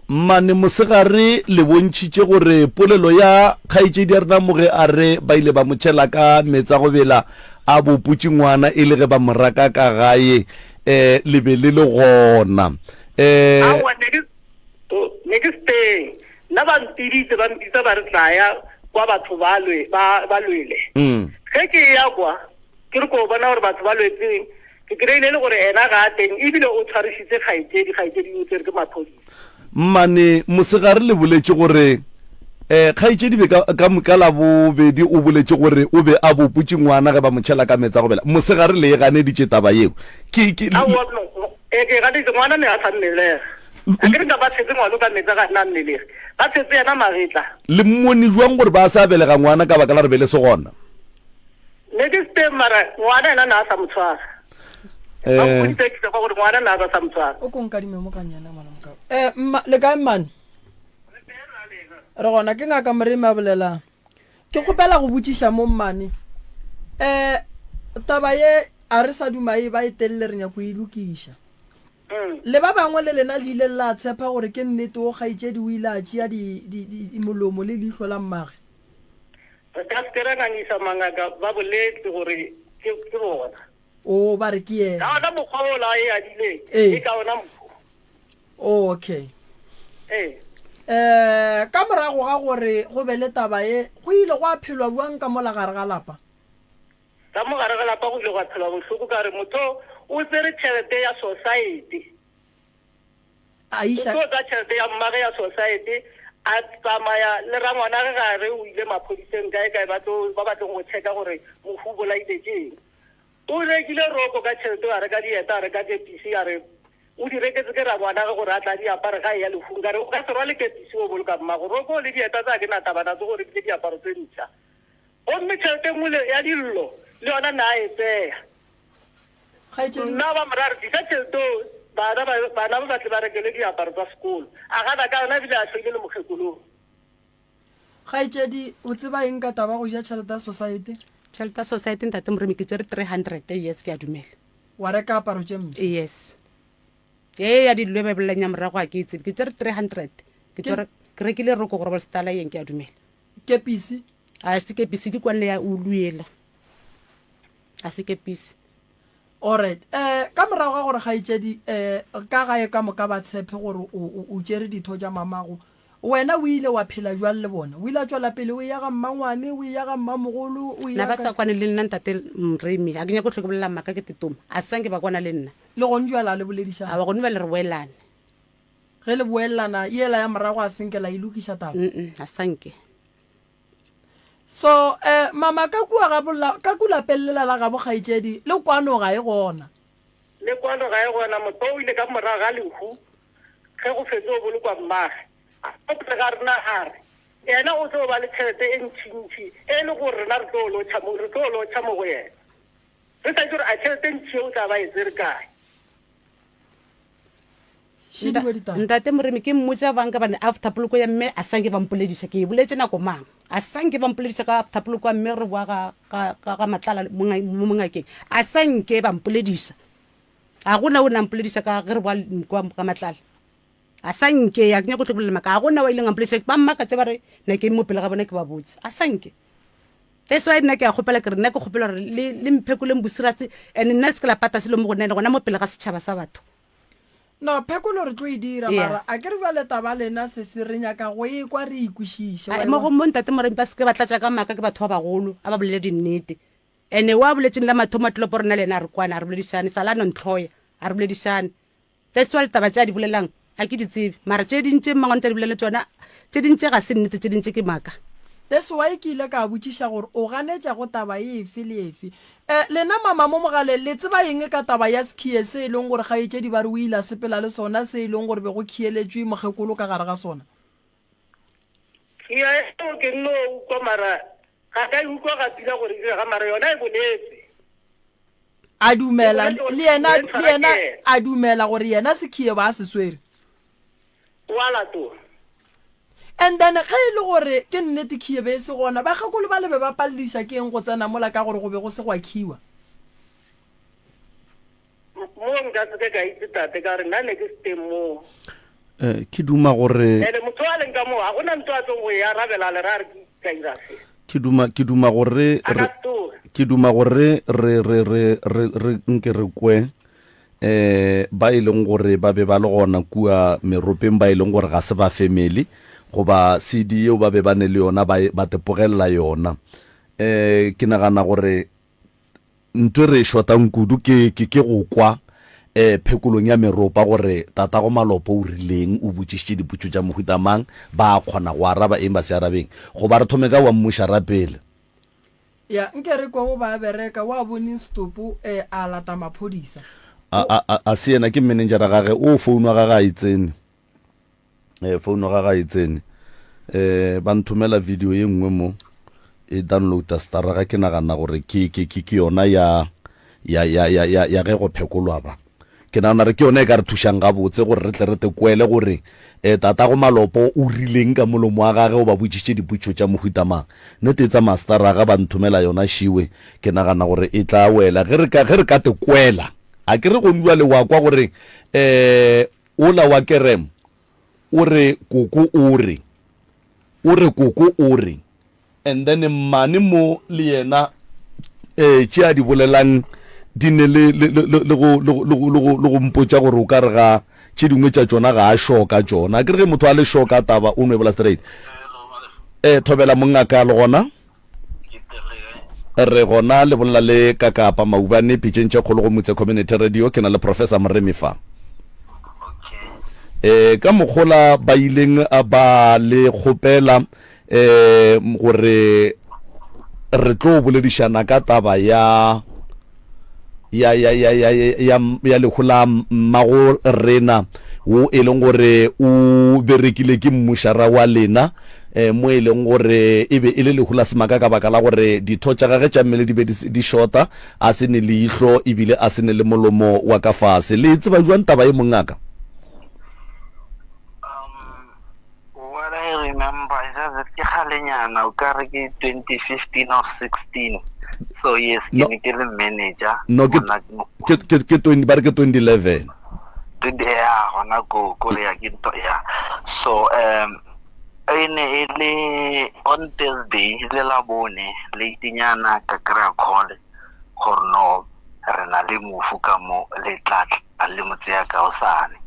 mmane mosegare le bontšhitše gore polelo ya kgaetšedi a rena moge a re ba ile ba motšhela ka metsa go bela a boputše ngwana e le ge ba moraka ka gae le be le le gona ne ke steng nna ba mpiditse ba mpitsa ba re tlaya kwa batho ba lwele ge ke ya kwa ke re ko bona gore batho ba lwetseng ke kry-ile le gore ena ga a teng ebile o tshwarišitse kgaetšedi o tsere ke maphodisa mmane mosegare le boletše gore kgaetšedi be ka moka la bobedi o boletše gore o be a boputše ngwana ge ba motšhela ka metsa go bela mosegare le e ganeditše taba yeo ke ganeditše ngwana ne a sa mmelega a ke re ka ba tshetse ngwana ka metsa ga nna mmelege ba tshetse yena magetla le mmone jwang gore ba sa belega ngwana ka baka la re be le se gona ne ke steng mara ngwana ena na a sa motshwara ba mpoditsekisa kwa gore ngwana na a sa motshwara o konkadime mo kanyana ngwana le kae mmane re gona ke ngaka moremi a bolelang ke kgopela go botšiša mo mmane taba ye a re sa dumae ba e telele re nyako e lokiša le ba bangwe le lena le ile la tshepa gore ke nnete o kgaitšedi o ile a tšea molomo le leihlo la mmage re ka sekerananyisa mangaka ba boletse gore ke bona o ba re ke yena ka ona mokgwa o la e adileng e ka ona mokgwa okay ka morago ga gore go be le taba ye go ile go a phelwa buang ka mola gare ga lapa ka mogare ga lapa go ile go a phelwa bohloko ka re motho o tsere tšhelete ya society aisha o tsa tšhelete ya mmage ya society a tsamaya le rangwana ge gare o ile maphodiseng kae ba batleng go check-a gore mohu o bolaile keng o rekile roko ka tšhelete a reka dieta a reka kepisi a re o di reketse ke rangwana ge gore a tla diapare ga e ya lefung ka re o ka se rwale kepisi o boloka mmago roko le dieta tsa ke na tabanatse gore ke diaparo tse ntšha gomme tšhelete ngwe ya dillo le yona na a e tseya nna ba morare disa tšhelete bana ba batle ba rekele diaparo tsa sekolo a gana ka yona ebile a tlhoile le mokgekolong. kgaitsedi o tseba eng ka taba go ja tšhelete ya society? tšhelete ya society ntate Moremi ke tsere 300 yes ke a dumela. Wa reka aparo tše mpšha? Yes ye ya dilwe ba bolanya morago a ke tsebe ke tsere 300 ke rekile roko gore ba stala yeng ke a dumela. Kepisi? A se kepisi ke kwanle ya uluela a se kepisi. Alright ka morago ga gore kgaitsedi ka gae ka moka ba tshepe gore o tšere ditho tša mamago wena o ile wa phela jwang le bona? O ile a tswela pele o ya ga mmangwane o ya ga mmamogolo o na ba sa kwane le nna ntate Moremi a ke nyako tlhokobolela maka ke tetoma a sanke ba kwana le nna le gone jwala le boledišana? a ba gone ba le re boelane ge le boelana yela ya morago a senkela ilokiša taba? a sanke. So mama ka kula pellela la ga bokgaitsedi le kwano ga e gona? Le kwano ga e gona motho o ile ka morago ga lehu ge go fetse o bolokwa mmage a ga rena gare ena o tlo ba le tšhelete e ntšintši e le gore rena re tlo lotšha mo go yena re sa itse gore a tšhelete ntšhi o tla ba e tsere kae. ntate Moremi ke mmotsa banka bane after poloko ya mme a sanke ba mpolediša ke e boletse nako mang a sanke ba mpolediša ka after poloko ya mme re boa ka matlala mo mongakeng a sanke ba mpolediša a gona o na mpolediša ka ge re boa ka matlala a sanke ya ke nyako tlhokolela maka a gona wa ile nga mpolediša ba mmaka tse ba re na ke mo pele ga bona ke ba botse a sanke. That's why nna ke a gopela ke re nna ke gopela gore le mphekoleng bosiratse and nna se ke la pata selo mo go nna gona mo pele ga setšhaba sa batho. No phekolo re tlo e dira mara a ke re ba le taba lena se se re nyaka go e kwa re ikwišiše mo ntate Moremi ba se ke ba tlatša ka maka ke batho ba bagolo a ba bolele dinnete ene wa boletseng la mathomo a tlopo rena le ena a re kwana a re boledišane sala nontloya a re boledišane that's why taba tša di bolelang a ke di tsebe mara tše dintše mmangwane tša di bolele tsona tše dintše ga se nnete tše dintše ke maka. That's why ke ile ka botšiša gore o ganetša go taba efe le efe lena mama mo mogale le tseba eng ka taba ya skie se e leng gore kgaetšedi ba re o ile a sepela le sona se e leng gore be go khieletšwe mogekolo ka gare ga sona? Ke no utlwa mara ga ka utlwa ga pila gore ga mara yona e boletse a dumela le yena a dumela gore yena skie ba se swere wala to. And then ge e le gore ke nnete khiebe se gona ba gakolo ba lebe ba pallisha ke eng go tsena mola ka gore go be go se gwa khiwa mo nga se ka itse tate ka re nna ne ke stemo ke duma gore ene motho a leng ka mo a gona ntwa tso go ya rabela le ra re ka ira se ke duma gore re nke re kwe ba ileng gore ba be ba le gona kua meropeng ba ileng gore ga se ba family goba CD eo ba be ba ne le yona ba tepogela yona ke nagana gore ntwe re shotang kudu ke go kwa phekolong ya meropa gore tata go Malopo o rileng o botšišitše diputšo tša mohutamang ba kgona go araba eng ba se arabeng goba re thome ka wa mmuša rapele ya nke re kwa go ba bereka wa bone stopo a lata maphodisa a se yena ke manager gage o founu ga ga itsene founu ga ga itsene ba nthomela video ye nngwe mo e downloada star ga ke nagana gore ke yona ya ge go phekolwa ba ke nagana re ke yona e ka re thušang ga botse gore re tle re tekwele gore tata go Malopo o rileng ka molomo wa gage o ba botšišitše diputšo tša mohutamang nnete tsa mastara ga ba nthomela yona šiwe ke nagana gore e tla wela ge re ka tekwela a ke re go nwa le wa kwa gore ola wa kerem o re koko o re and then mane mo le yena tše a di bolelang di ne le go mpotša gore o ka re ga tše dingwe tša tšona ga a shoka tšona a ke re ge motho a le shoka taba o nwebola straight thobela mongaka le gona re gona le bolla le kakapa maubane pitšeng tše kgolo go motse community radio ke na le Professor Moremi fa ka mokgola ba ileng ba le kgopela gore re tlo boledišana ka taba ya lehola mmago rena wo e leng gore o berekile ke mmušara wa lena mo e leng gore e be e le lehula semaka ka baka la gore ditho tša gage tša mmele di be di shota a se ne leihlo ebile a se ne le molomo wa ka fase le tseba jwang taba e mongaka? What I remember is that ke khalenyana o ka re ke 2015 or 16. So yes, No. ke le manager. No, ke 2011. Yeah, hona go ya ke nto ya. So ene ele on Thursday le la bone le tinyana ka kra call gorno re na le mofu ka mo le tlatla le motse ka osane.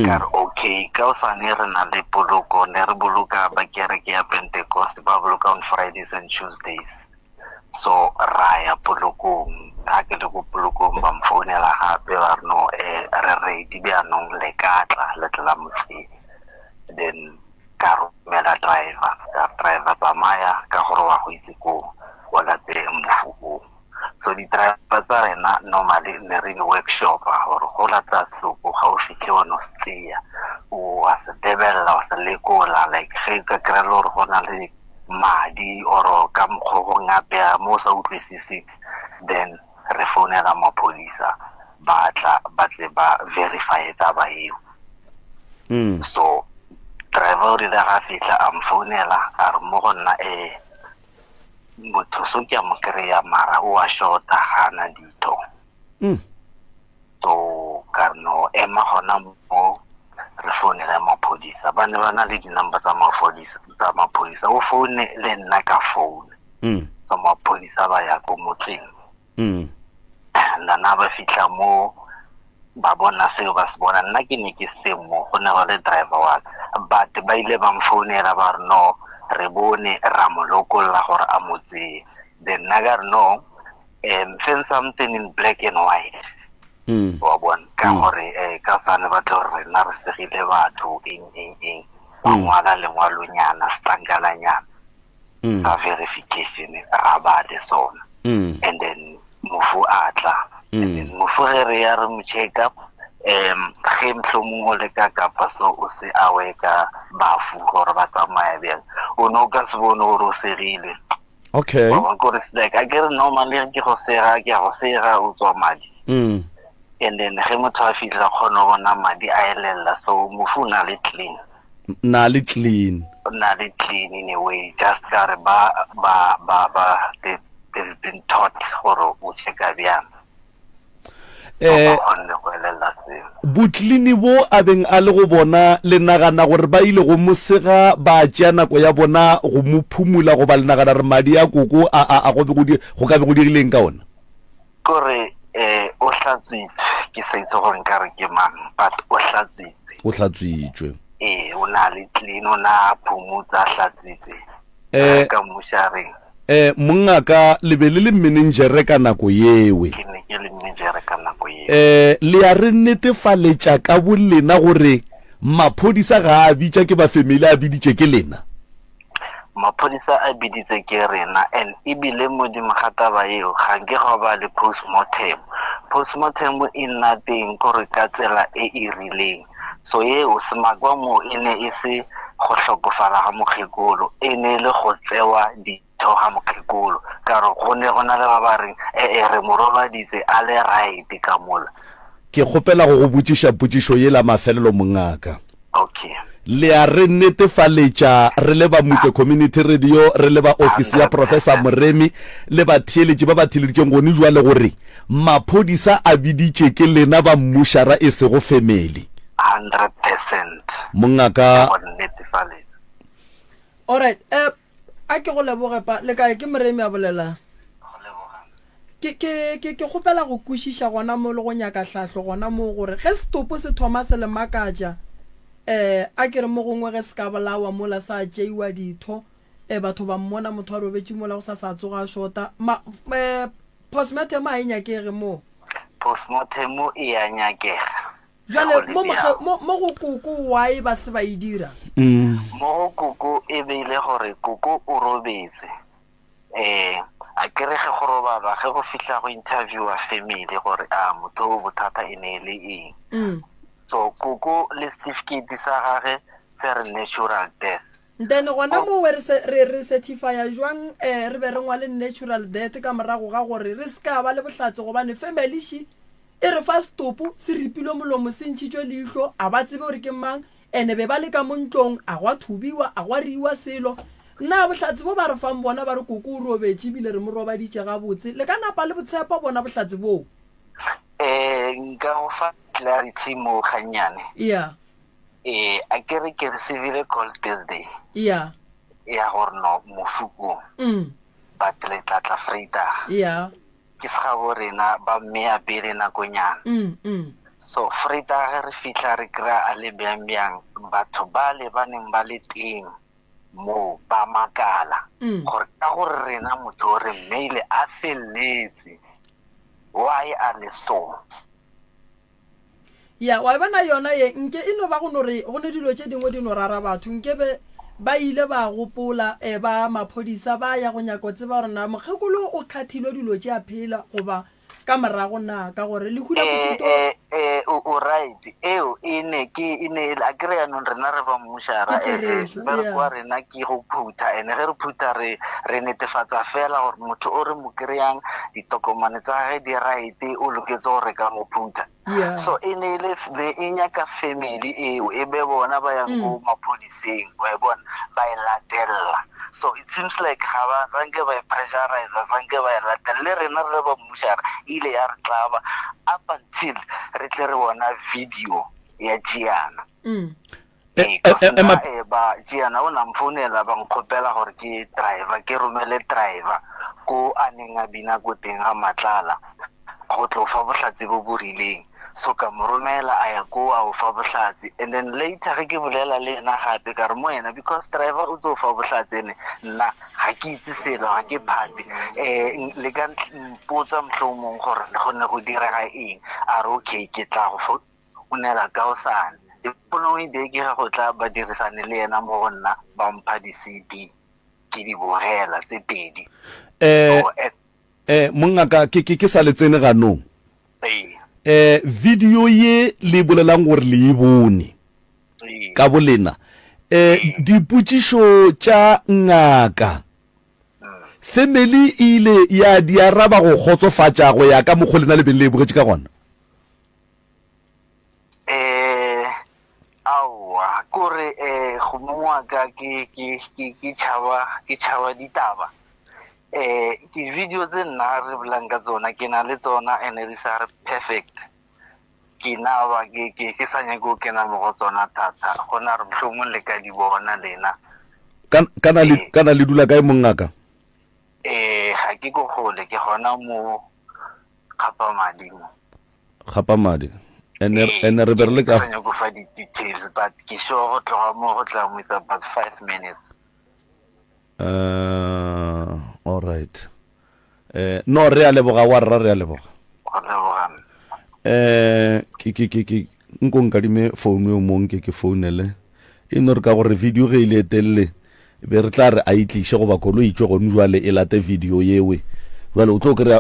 Kar okay ka osane re na le poloko ne re boloka ba kereke ya Pentecost ba boloka on Fridays and Tuesdays. So raya polokong ha ke le go polokong ba mfonela hape ba no re ready bya no le katla le tla motse. Then ka romela driver ba maya ka gore wa go itse ko wala te mfuku. So di driver tsa rena normally ne re workshop gore go la tsa supo ga o fitlhe wa no tsia o a se debella wa se le kola like ge ka kra lo re bona le madi oro ka mkhogo ngape mo sa utlwisisi then re founela mapolisa ba tle ba verify taba eo. So driver rile ga fitla a mfounela a re mo gonna motho so ke a mo kreya mara o a shota hana ditho. So ka no ema gona mo re founela mapolisa ba ne ba na le di-number tsa mapolisa o foune le nna ka phone. So mapolisa ba ya ko motseng nna ba fitla mo ba bona seo ba se bona nna ke ne ke se mo go ne go le driver wa but ba ile ba mfounela ba re no re bone ra molokolla gore a motse. Then nagar no send something in black and white. Wa bona ka gore ka sana ba tlo re na re segile batho eng ba ngwala lengwalonyana stangalanyana sa verification ra ba de sona. And then mofu atla and then mofu re ya re mo check up ge mhlomong o le ka kapa so o se awe ka bafu gore ba tsamaya bjang o no ka se bone gore o segile. Okay. Ba gore like I get normally ke go sega o tswa madi. And then ge motho a fitla khona bona madi a elela so mofu na le clean in a way just that they've been taught gore o checka bjang. Butlini bo a beng a le go bona le nagana gore ba ile go mosega ba tšea nako ya bona go mo phumula go ba le nagana re madi a koko a go ka be go dirileng ka ona kore o hlatswitse ke sa itse gore nka re ke mang but o hlatswitswe o na le clean o na phumutsa hlatswitse ka mushareng mongaka le be le manager ka nako yewe ke ne ke le manager ka nako yewe le ya re netefaletša ka bolena gore maphodisa ga a bitša ke ba family a biditše ke lena maphodisa a biditse ke rena and ebile modimo ga taba eo ga nke go ba le postmortem e nna teng gore ka tsela e e rileng so eo semakwa mo e ne e se go hlokofala ga mokgekolo e ne le go tsewa ditho ga mokgekolo ka re go ne go na le ba ba reng re morobaditse a le right ka mola ke kgopela go botšiša potšišo ye la mafelelo mongaka. Okay. Le a re netefaletša re le ba Motse Community Radio re le ba ofisi ya Professor Moremi le ba theeletše ba ba theeleditšeng gone jwale gore maphodisa a biditše ke lena ba mmušara e se go family 100% mongaka. Alright, a ke go leboge pa le kae ke Moremi a bolela ke kgopela go kwešiša gona mo le go nyaka hlahlo gona mo gore ge setopo se thoma se le makatša a ke re mo gongwe ge se ka bolawa mola sa tšeiwa ditho batho ba mmona motho a robetše mola go sa tsoga a shota postmortem a e nyakege mo postmortem e a nyakega jale mo go koko why ba se ba e dira mo koko e beile gore koko o robetse a kere ge go robala ge go fihla go interviewa family gore a motho bothata e ne le eng so koko le certificate sa gage se re natural death then gona mo re certifya jwang re be re ngwale natural death ka morago ga gore re ska ba le bohlatse gobane family shi e re fa stopo se ripilo molomo se ntšhitšwe leihlo a ba tsebe gore ke mang ene be ba le ka montlong a gwa thubiwa a gwa riwa selo nna bohlatse bo ba re fang bona ba re koko o robetse ebile re mo robaditše gabotse le ka napa le botshepa bona bohlatse boo nka go fa clarity mo ganyane yeah a ke receive call Thursday yeah ya gore no mofukong but le tlatla Freitag yeah ke sa go rena ba mme a pele nakonyana so Freitag re fitla re kra a le byang batho ba le baneng ba le teng mo ba makala gore ka gore rena motho re mail a felletse why are le so ya wa bana yona ye nke ino ba go no re go ne dilo tše dingwe di no rara batho nke be ba ile ba gopola ba maphodisa ba ya go nyako tseba rona mogekolo o khathilo dilo tše a phela goba ka morago na ka gore le khula bokuto o right ene la kry no rena re ba mmušara ba kwa rena ke go phutha ene ge re phutha re netefatsa fela gore motho o re mo kry-ang ditokomane tsa ge di right o loketse gore ka mo phutha so ene le e nyaka family e be bona ba yang go maphodiseng wa bona ba e latella so it seems like haba zange ba pressurize zange ba latella le rena re ba mmušara ile ya re tlaba up until re tle re bona video ya Giana ba Giana o namfonela ba nkgopela gore ke driver ke romele driver ko anenga bina go teng ga matlala go tlo fa bohlatse bo borileng so ka moromela a ya go a o fa bohlatse and then later ge ke bolela le ena gape ka re mo ena because driver o tso fa bohlatse ne nna ga ke itse selo ga ke phate le ka mpotsa mhlomong gore le gone go direga eng a re okay ke tla go unela ka osane di pono ide ke ga go tla ba dirisane le ena mo go nna ba mpha di CD ke di bogela tse pedi mongaka ke sa le tsene ga no video ye le bolelang gore le e bone ka bolena dipotšišo tša ngaka family ile ya di araba go kgotsofatša go ya ka mokgo lena le beng le bogetše ka gona aowa kore go mongwaka ke tšhaba ditaba ke video tse nna re bolang ka tsona ke na le tsona and it is perfect ke na ba ke sa nyake go kena mo go tsona thata gona re mhlomong le ka di bona lena kana le dula kae mongaka ga ke go gole ke gona mo Khapamadi ene re berle ka sa nyake go fa di details but ke sure go tloga mo go tla mo about 5 minutes all right no re a leboga wa rra re a leboga ke nkong kadime phone yo mong ke founele ino re ka gore video ge ile telele be re tla re a itliše go ba kolo itšwe go njwale e late video yewe jwale o tlo kry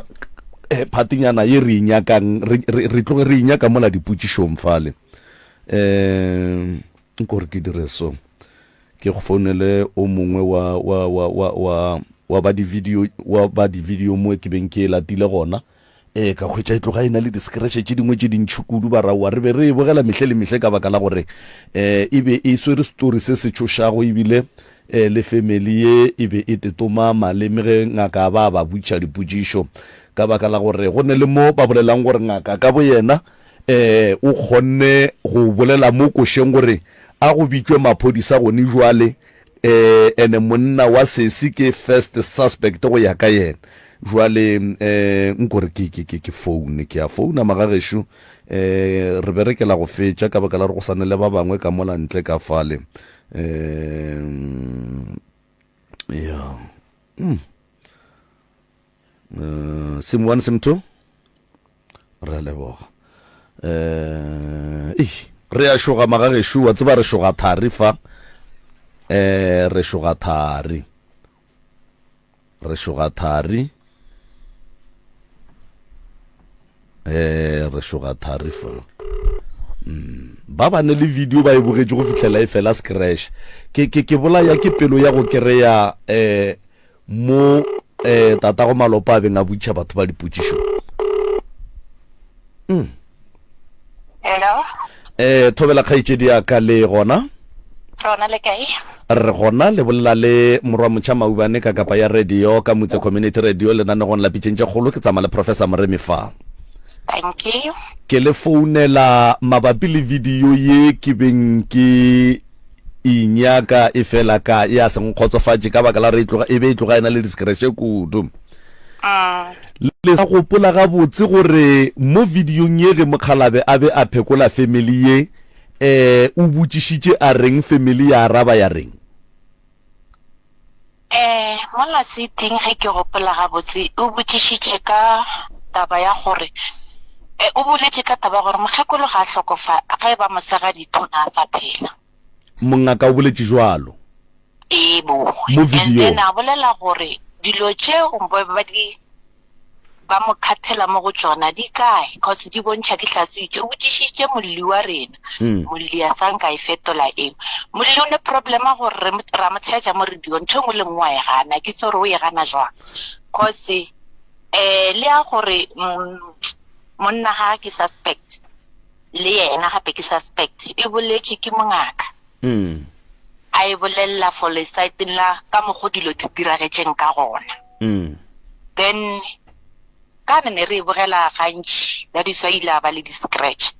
phatinyana ye re inyakang re tlo re inyaka mola dipotšišong fale nkore ke dire so ke go founele o mongwe wa ba di video mo ke beng ke latile gona ka khwetša e tloga ina le di-scratch tše dingwe tše dintšhi kudu ba rawa re be re bogela mehle le mehle ka baka la gore e be e swere story se se tšhošago ebile le family ye e be e tetoma maleme ge ngaka ba butša dipotšišo ka baka la gore go ne le mo ba bolelang gore ngaka ka bo yena o kgonne go bolela mo košeng gore a go bitšwe maphodisa gone jwale ene monna wa sesi ke first suspect go ya ka yena jwale nkore ke phone ke a phone magagesho re berekela go fetša ka baka la re go sane le ba bangwe ka mola ntle ka fale sim 1 sim 2 re leboga re a šoga magagesho wa tseba re šoga thari fa re šoga thari fa ba bane le video ba e bogetse go fitlela e fela scratch ke bolaya ke pelo ya go kereya mo tata go Malopa a beng a butša batho ba dipotšišo. Hello. Thobela kgaitšedi ya ka le gona Le kae? re gona le bolela le morwa motšha Maubane ka kapa ya radio ka Motse Community Radio le nane gona la pitšeng tša kgolo ke tsama le Professor Moremi Fa. Thank you. Ke le founela mabapi le video ye ke beng ke inyaka e fela ka ya seng khotsofatše ka baka la re itloga e be itloga ena le discretion kudu. Le sa gopola ga botse gore mo videong ye ge Mokgalabe a be a phekola family ye o botšišitše a reng family ya araba ya reng? Mola sitting ge ke gopola ga botse o botšišitše ka taba ya gore o boletše ka taba gore mokgekolo ga a hlokofa ga e ba mosegadi tona a sa phela. Mongaka o boletše jwalo mo video and then a bolela gore dilo tšeo ba mo khathela mo go tsona di kae because di bontšha di hlasitše o botšišitše molli wa rena molli a sanka e fetola eo molli o ne problema gore ra mo tšhaetša mo radio ntho ngwe le ngwe wa e gana ke tse gore o e gana jwang cause le a gore monna ga ke suspect le yena gape ke suspect e boletše ke mongaka a e bolelela for le site la ka mogo dilo di diragetšeng ka gona then ka ne re bogela gantši that is why ile ba le di-scratch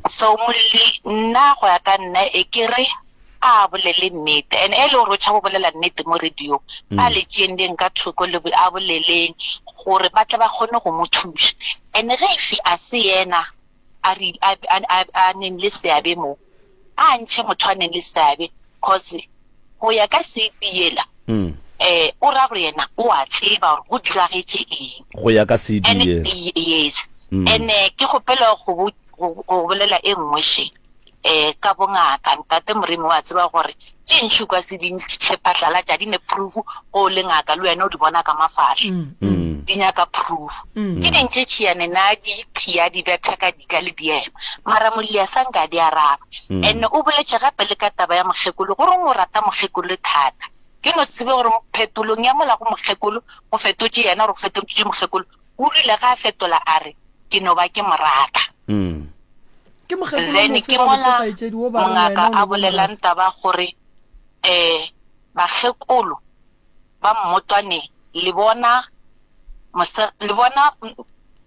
so molli nna go ya ka nna e kere a bolele nnete and e le gore o tšha go bolela nnete mo radio a le tšendeng ka thoko le a boleleng gore ba tla ba kgone go mo thuša and ge ife a se yena a neng le seabe mo a ntšhe motho a neng le seabe cause go ya ka sepiela o ra gore yena o a tseba gore go diragetše eng go ya ka CD yes and ke gopela go bolela e nngwe she ka bongaka ntate Moremi wa tseba gore tše ntši ka se dintšhe phatlala tša di ne proof go le ngaka le wena o di bona ka mafatlha di nyaka proof tše dintše tšeane na di thia di betha ka dika le diema mara molli a sanka di araba and o boletše gape le ka taba ya mokgekolo gore o rata mokgekolo thata ke no tsebe gore phetolong ya mola go mokgekolo go fetotše yena gore go fetotše mokgekolo o rile ga a fetola a re ke no ba ke morata then ke mola mongaka a bolelang taba gore bakgekolo ba mmotwane le bona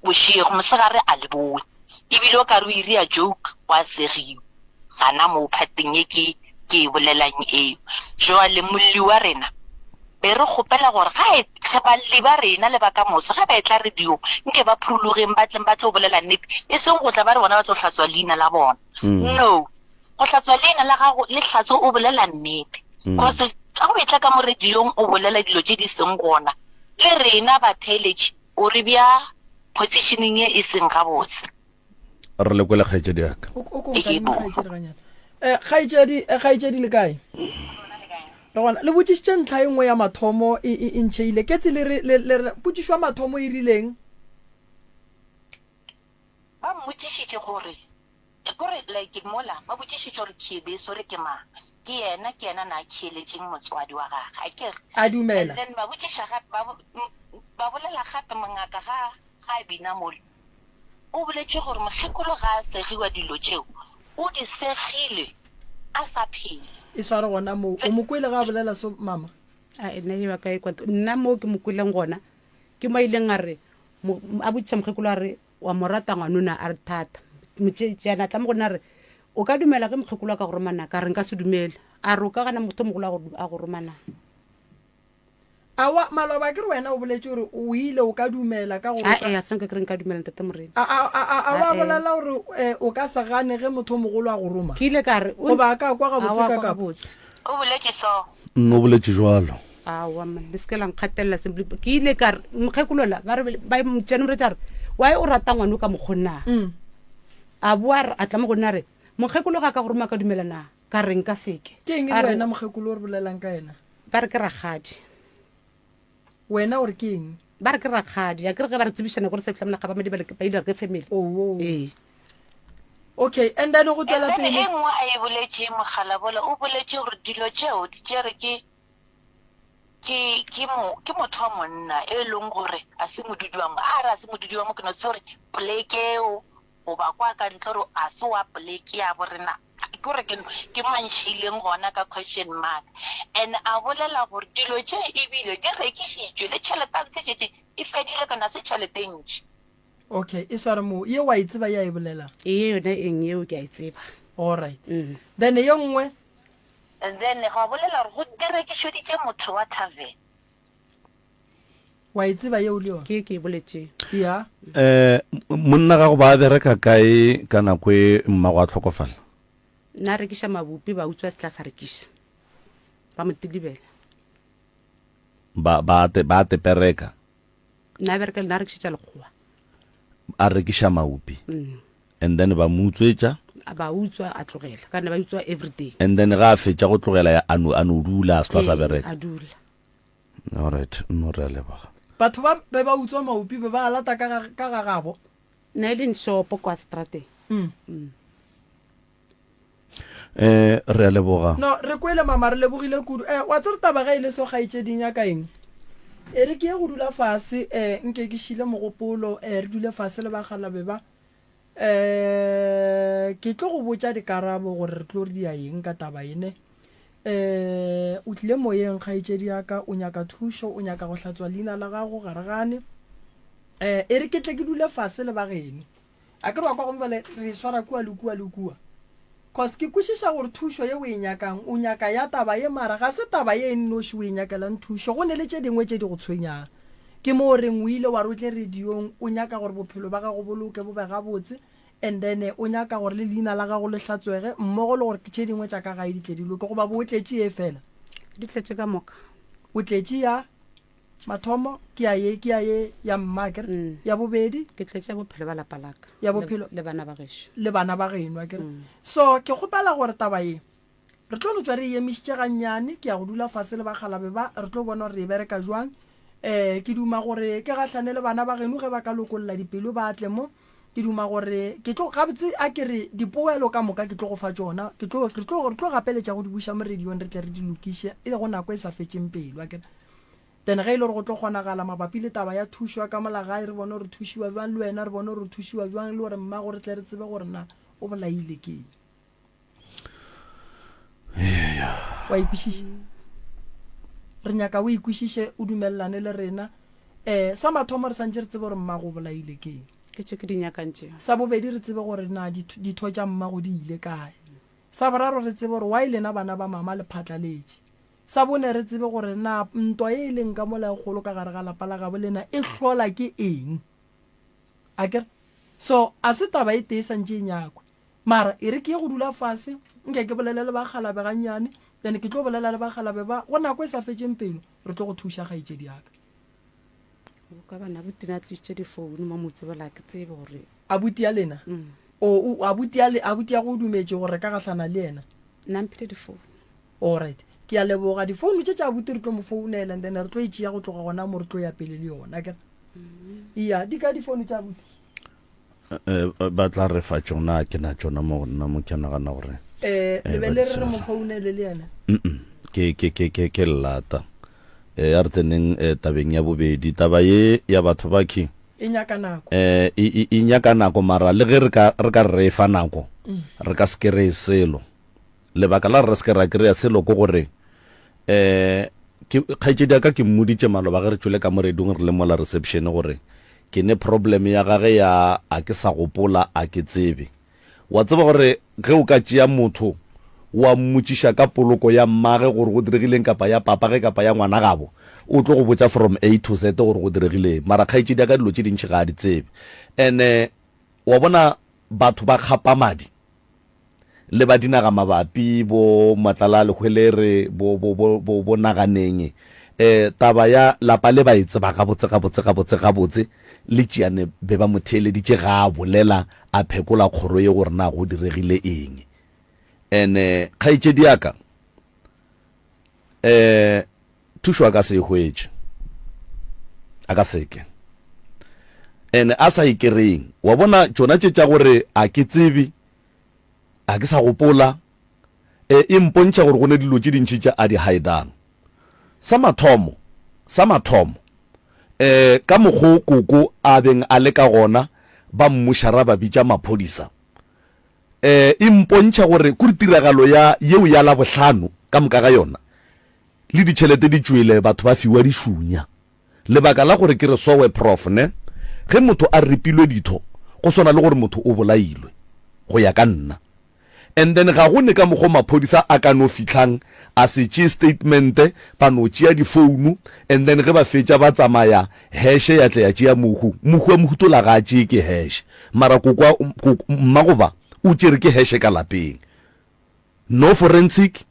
bošego mosegare a le bone ebile o ka re o iria joke wa segiwa gana mo phateng ye ke bolelang eo joale molli wa rena be re kgopela gore ga ba leba rena le ba ka moso ga ba e tla radio nke ba phurulogeng ba tleng ba tlo bolela nnete e seng go tla ba re bona ba tlo hlatswa leina la bona no go hlatswa leina la gago le hlatso o bolela nnete because ga go etla ka mo radiong o bolela dilo tše di seng gona le rena ba theletše o re bja positioning e seng gabotse re le kwele kgaitšedi yaka kgaitšedi le kae re gona le botšišitše ntlha e nngwe ya mathomo e ntšheile ke tse le potšišwa mathomo e rileng ba mmotšišitše gore kore like mola ba botšišitše gore Tšhibeso re ke yena na tšheletšeng motswadi wa gage a kere a dumela then ba botšiša gape ba bolela gape mongaka ga a bina mola o boletše gore mokgekolo ga a segiwa dilo tšeo o di segile a sa phele e sware gona mo o mokwele ga a bolela so mama nna mo ke mokweleng gona ke mo ileng a re a botšiša mokgekolo a re wa morata ngwanona a re thata motšeana tla mo gona re o ka dumela ge mokgekolo ka go romana ka re nka se dumele a re o ka gana motho mogolo a go romana awa Maloba ke re wena o boletše gore o ile o ka dumela ka gore a sanka ke re nka dumela ntate Moremi a wa bolela gore o ka se gane ge motho mogolo a go roma ke ile ka re o ba ka kwa gabotse ka gabotse o boletše so o boletše jwalo awa man le se ke lang kgatelela simple ke ile ka re mokgekolola ba motšane mo re tša re wa o rata ngwane o ka mokgonna a boa a tla mo gona re mokgekolo ga ka go roma ka dumelana ka reng ka seke ke eng wena mokgekolo o re bolelang ka ena ba re ke ragadi wena o re ke eng ba re ke ragadi ya ke re ge ba re tsebišana gore se fitlhamela ga ba medi ba ile ke family okay and then go and tsela then e pele nngwe a e boletše mogalabola o boletše gore dilo tšeo di tšere ke motho wa monna e leng gore a se modudi wa mo a re a se modudi wa mo ke no se gore poleke eo goba kwa ka ntle gore a se wa poleke ya borena ke gore ke manšheileng gona ka question mark and a bolela gore dilo tše ebile di rekišitšwe le tšheletantse tšete e fedile kana se tšhelete ntši okay e sware mo ye wa itseba ya e bolela e yona eng yeo ke a itseba all right then ye nngwe and then ga bolela gore go direkišoditše motho wa tavern wa itseba yeo le yona ke e boletse ya monna ga go ba bereka kae ka nako e mmago a tlhokofala nna rekiša mabupi ba utswa setla sa rekiša ba mo tilibela ba tepereka nna bereka nna rekišetša lekgowa a rekiša maupi and then ba mo utswetša ba utswa a tlogela ka nne ba utswa everyday and then ga a fetša go tlogela a no dula a setla sa bereka a dula alright no re a leboga batho ba be ba utswa maupi be ba alata ka gagabo nna e leng shopo kwa strateng re a leboga no re kwele mama re lebogile kudu wa tse re taba ga ile so ga itšeding ya ka eng e re ke ye go dula fase nke ke šile mogopolo re dule fase le bagala be ba ke tlo go botša dikarabo gore re tlo re dia eng ka taba ene o tlile moyeng kgaitšedi yaka o nyaka thušo o nyaka go hlatswa leina la gago gare gane e re ke tle ke dule fase le bageno a ke re wa kwa gombele re swara kua le kua cause ke kwešiša gore thušo ye o e nyakang o nyaka ya taba ye mara ga se taba ye nnoši o e nyakelang thušo go ne le tše dingwe tše di go tshwenyang ke mo reng o ile wa re o tle radiong o nyaka gore bophelo ba gago boloke bo be gabotse and then o nyaka gore le leina la gago le hlatswege mmogo le gore ke tše dingwe tša ka gae di tle di loke goba bo o tletše e fela di tletše ka moka o tletše ya mathomo ke ya ye ya mmakere ya bobedi ke tletše bophelo ba lapa laka ya bophelo le bana ba gešo le bana ba geno akere so ke kgopela gore taba ye re tlo no tswa re emišitše gannyane ke ya go dula fase le bagalabe ba re tlo bona gore re bereka jwang ke duma gore ke gahlane le bana ba geno ge ba ka lokolola dipelo ba atle mo ke duma gore ke tlo gabotse a ke re dipoelo ka moka ke tlo go fa tsona ke tlo gapeletša go di buša mo radiong re tle re di lokiše e go nako e sa fetšeng pelo akere then ge ile gore go tlo kgonagala mabapi le taba ya thušo ka molagae re bone gore thušiwa jwang le wena re bone gore thušiwa jwang le gore mma gore tle re tsebe gore na o bolaile ke wa ikwešiše re nyaka o ikwešiše o dumelelane le rena sa mathomo re santse re tsebe gore mma go bolaile ke ke tše ke di nyakantše sa bobedi re tsebe gore na ditho tša mma go di ile kae sa boraro re tsebe gore wa ile na bana ba mama le phatlaletše sa bone re tsebe gore na ntwa e leng ka mola kgolo ka gare ga lapa la gabo lena e hlola ke eng akere so a se taba e tee santše e nyakwa mara e re ke ye go dula fase nke ke bolela le bagalabe gannyane then ke tlo bolela le bagalabe ba go nako e sa fetšeng pelo re tlo go thuša kgaitšedi yaka o ka bana botina a tlišitše difounu mo motsebola ke tsebe gore abuti ya lena o abuti ya go dumetše gore ka gahlana le yena nampile difounu alright ke a leboga difounu tše tša abuti re tlo mo founela and then re tlo itšea go tloga gona mo re tlo ya pele le yona kere iya di ka difounu tša abuti ba tla re fa tšona ke na tšona mo nna mo ke nagana gore le be le re mo founele le yena ke llata ya re tseneng tabeng ya bobedi taba ye ya batho ba ki e nyaka nako e nyaka nako mara le ge re ka re fa nako re ka se kry selo lebaka la re se ke ra kry selo ko gore kgaitšedi ya ka ke mmoditše maloba ge re tšwele ka mo redong re le mola reception gore ke ne problem ya gage ya a ke sa gopola a ke tsebe wa tseba gore ge o ka tšea motho wa mmotšiša ka poloko ya mmage gore go diregileng kapa ya papa ge kapa ya ngwana gabo o tlo go botša from A to Z gore go diregileng mara kgaitšedi ya ka dilo tše dintšhi ga a di tsebe and wa bona batho ba kgapa madi le ba dinaga mabapi bo matlala le hwelere bo naganeng taba ya lapa le ba itse ba gabotse le tšiane be ba motheeleditše ga a bolela a phekola kgoro ye gore na go diregile eng and kgaitšedi yaka thušo a ka se e hwetše a ka seke and a sa e kereng wa bona tšona tše tša gore a ke tsebe a ke sa gopola e mpontšha gore go ne dilo tše dintšhi tša a di haidang sa mathomo ka mokgo koko a beng a le ka gona ba mmušara ba bitša maphodisa e mpontšha gore ko ditiragalo ya yeo ya la bohlano ka moka ga yona le ditšhelete di tšwele batho ba fiwa dišunya lebaka la gore ke re sowe prof ne ge motho a ripilwe ditho go swana le gore motho o bolailwe go ya ka nna and then ga go ne ka mogo maphodisa a ka no fitlhang a se tšee statement ba no tšea difounu and then ge ba fetša ba tsamaya hashe ya tle ya tšea mohu wa mohutola ga a tšee ke hash mara kokwa mmagoba o tšere ke hashe ka lapeng no forensic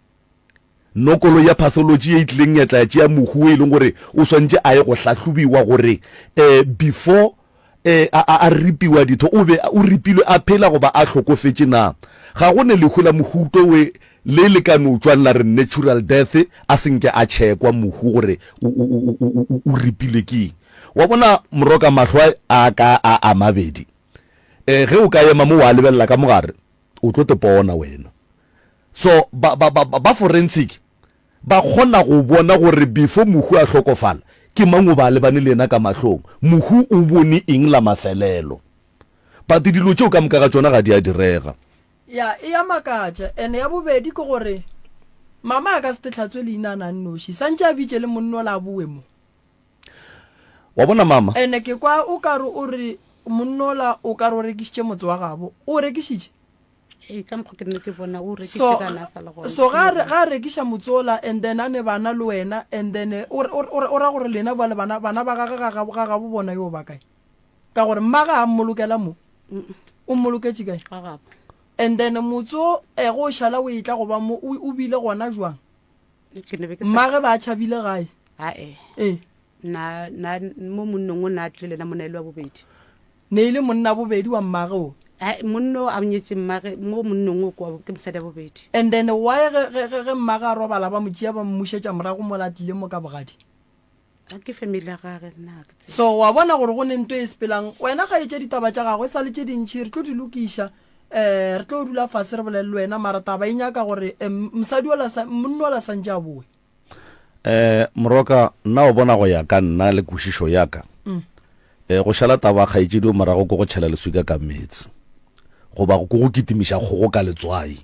no kolo ya pathology e tlileng ya tla tšea mohu e leng gore o swantše a ye go hlahlobiwa gore before a ripiwa ditho o be o ripilwe a phela goba a hlokofetse na ga go ne le hula mohuto we le le ka no tswana re natural death a senke a tshekwa mohu gore o ripile ke wa bona moroka mahlwa a ka a mabedi ge o ka ema mo wa lebella ka mogare o tlo te bona wena so ba forensic ba khona go bona gore before mohu a hlokofala ke mango ba le bane lena ka mahlong mohu o bone eng la mafelelo ba dilo tšeo ka moka ga tsona ga di a direga ya e ya makatša ene ya bobedi ke gore mama a ka se tlhatswe leina na nnoši santše a bitše le monno la bue mo wa bona mama ene ke kwa o ka re o re monno la o ka re o rekišitše motse wa gabo o rekišitše so ga a rekiša motsola and then a ne bana le wena and then o ra gore lena bale bana ba ga gabo bona yo ba kae ka gore mmaga a mmolokela mo o mmoloketse kae and then motso go šala o etla goba mo o bile gona jwang mmage ba tšhabile gae na mo monnong o na tlile na monaelo wa bobedi ne ile monna bobedi wa mmage o monno a nyetse mmage mo monnong o kwa ke mosadi bobedi and then why ge mmage a robala ba motšea ba mmušetša morago mo latile mo ka bogadi ke family ga gagwe nna so wa bona gore go ne ntwe e sepelang wena ga etse ditaba tša gagwe sa le tše dintšhi re tlo di lokiša re tlo dula fase re bolele wena mara taba e nyaka gore mosadi monno ola santše a boe moroka nna o bona go ya ka nna le kwešišo yaka go šala taba kgaetšedi o morago ko go tšhela leswika ka metsi goba go go kitimiša kgogo ka letswai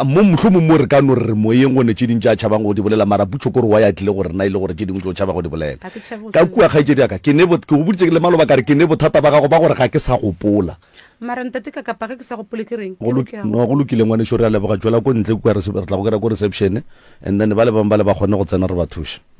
mo mohlomong mo re ka no re moyeng go ne tše dintše a tšhabang go di bolela mara putšo kore wa ya tlile gore nna ile gore tše dingwe tlo tšhaba go di bolela ka kua kgaetšedi yaka ke go boditše ke le maloba kare ke ne bothata ba gago ba gore ga ke sa gopola mara ntate ka kapage ke sa gopole ke reng go lokile ngwane šo re a leboga tšwela ko ntle kua re tla go kera ko reception and then ba le bangwe ba le ba kgone go tsena re ba thuša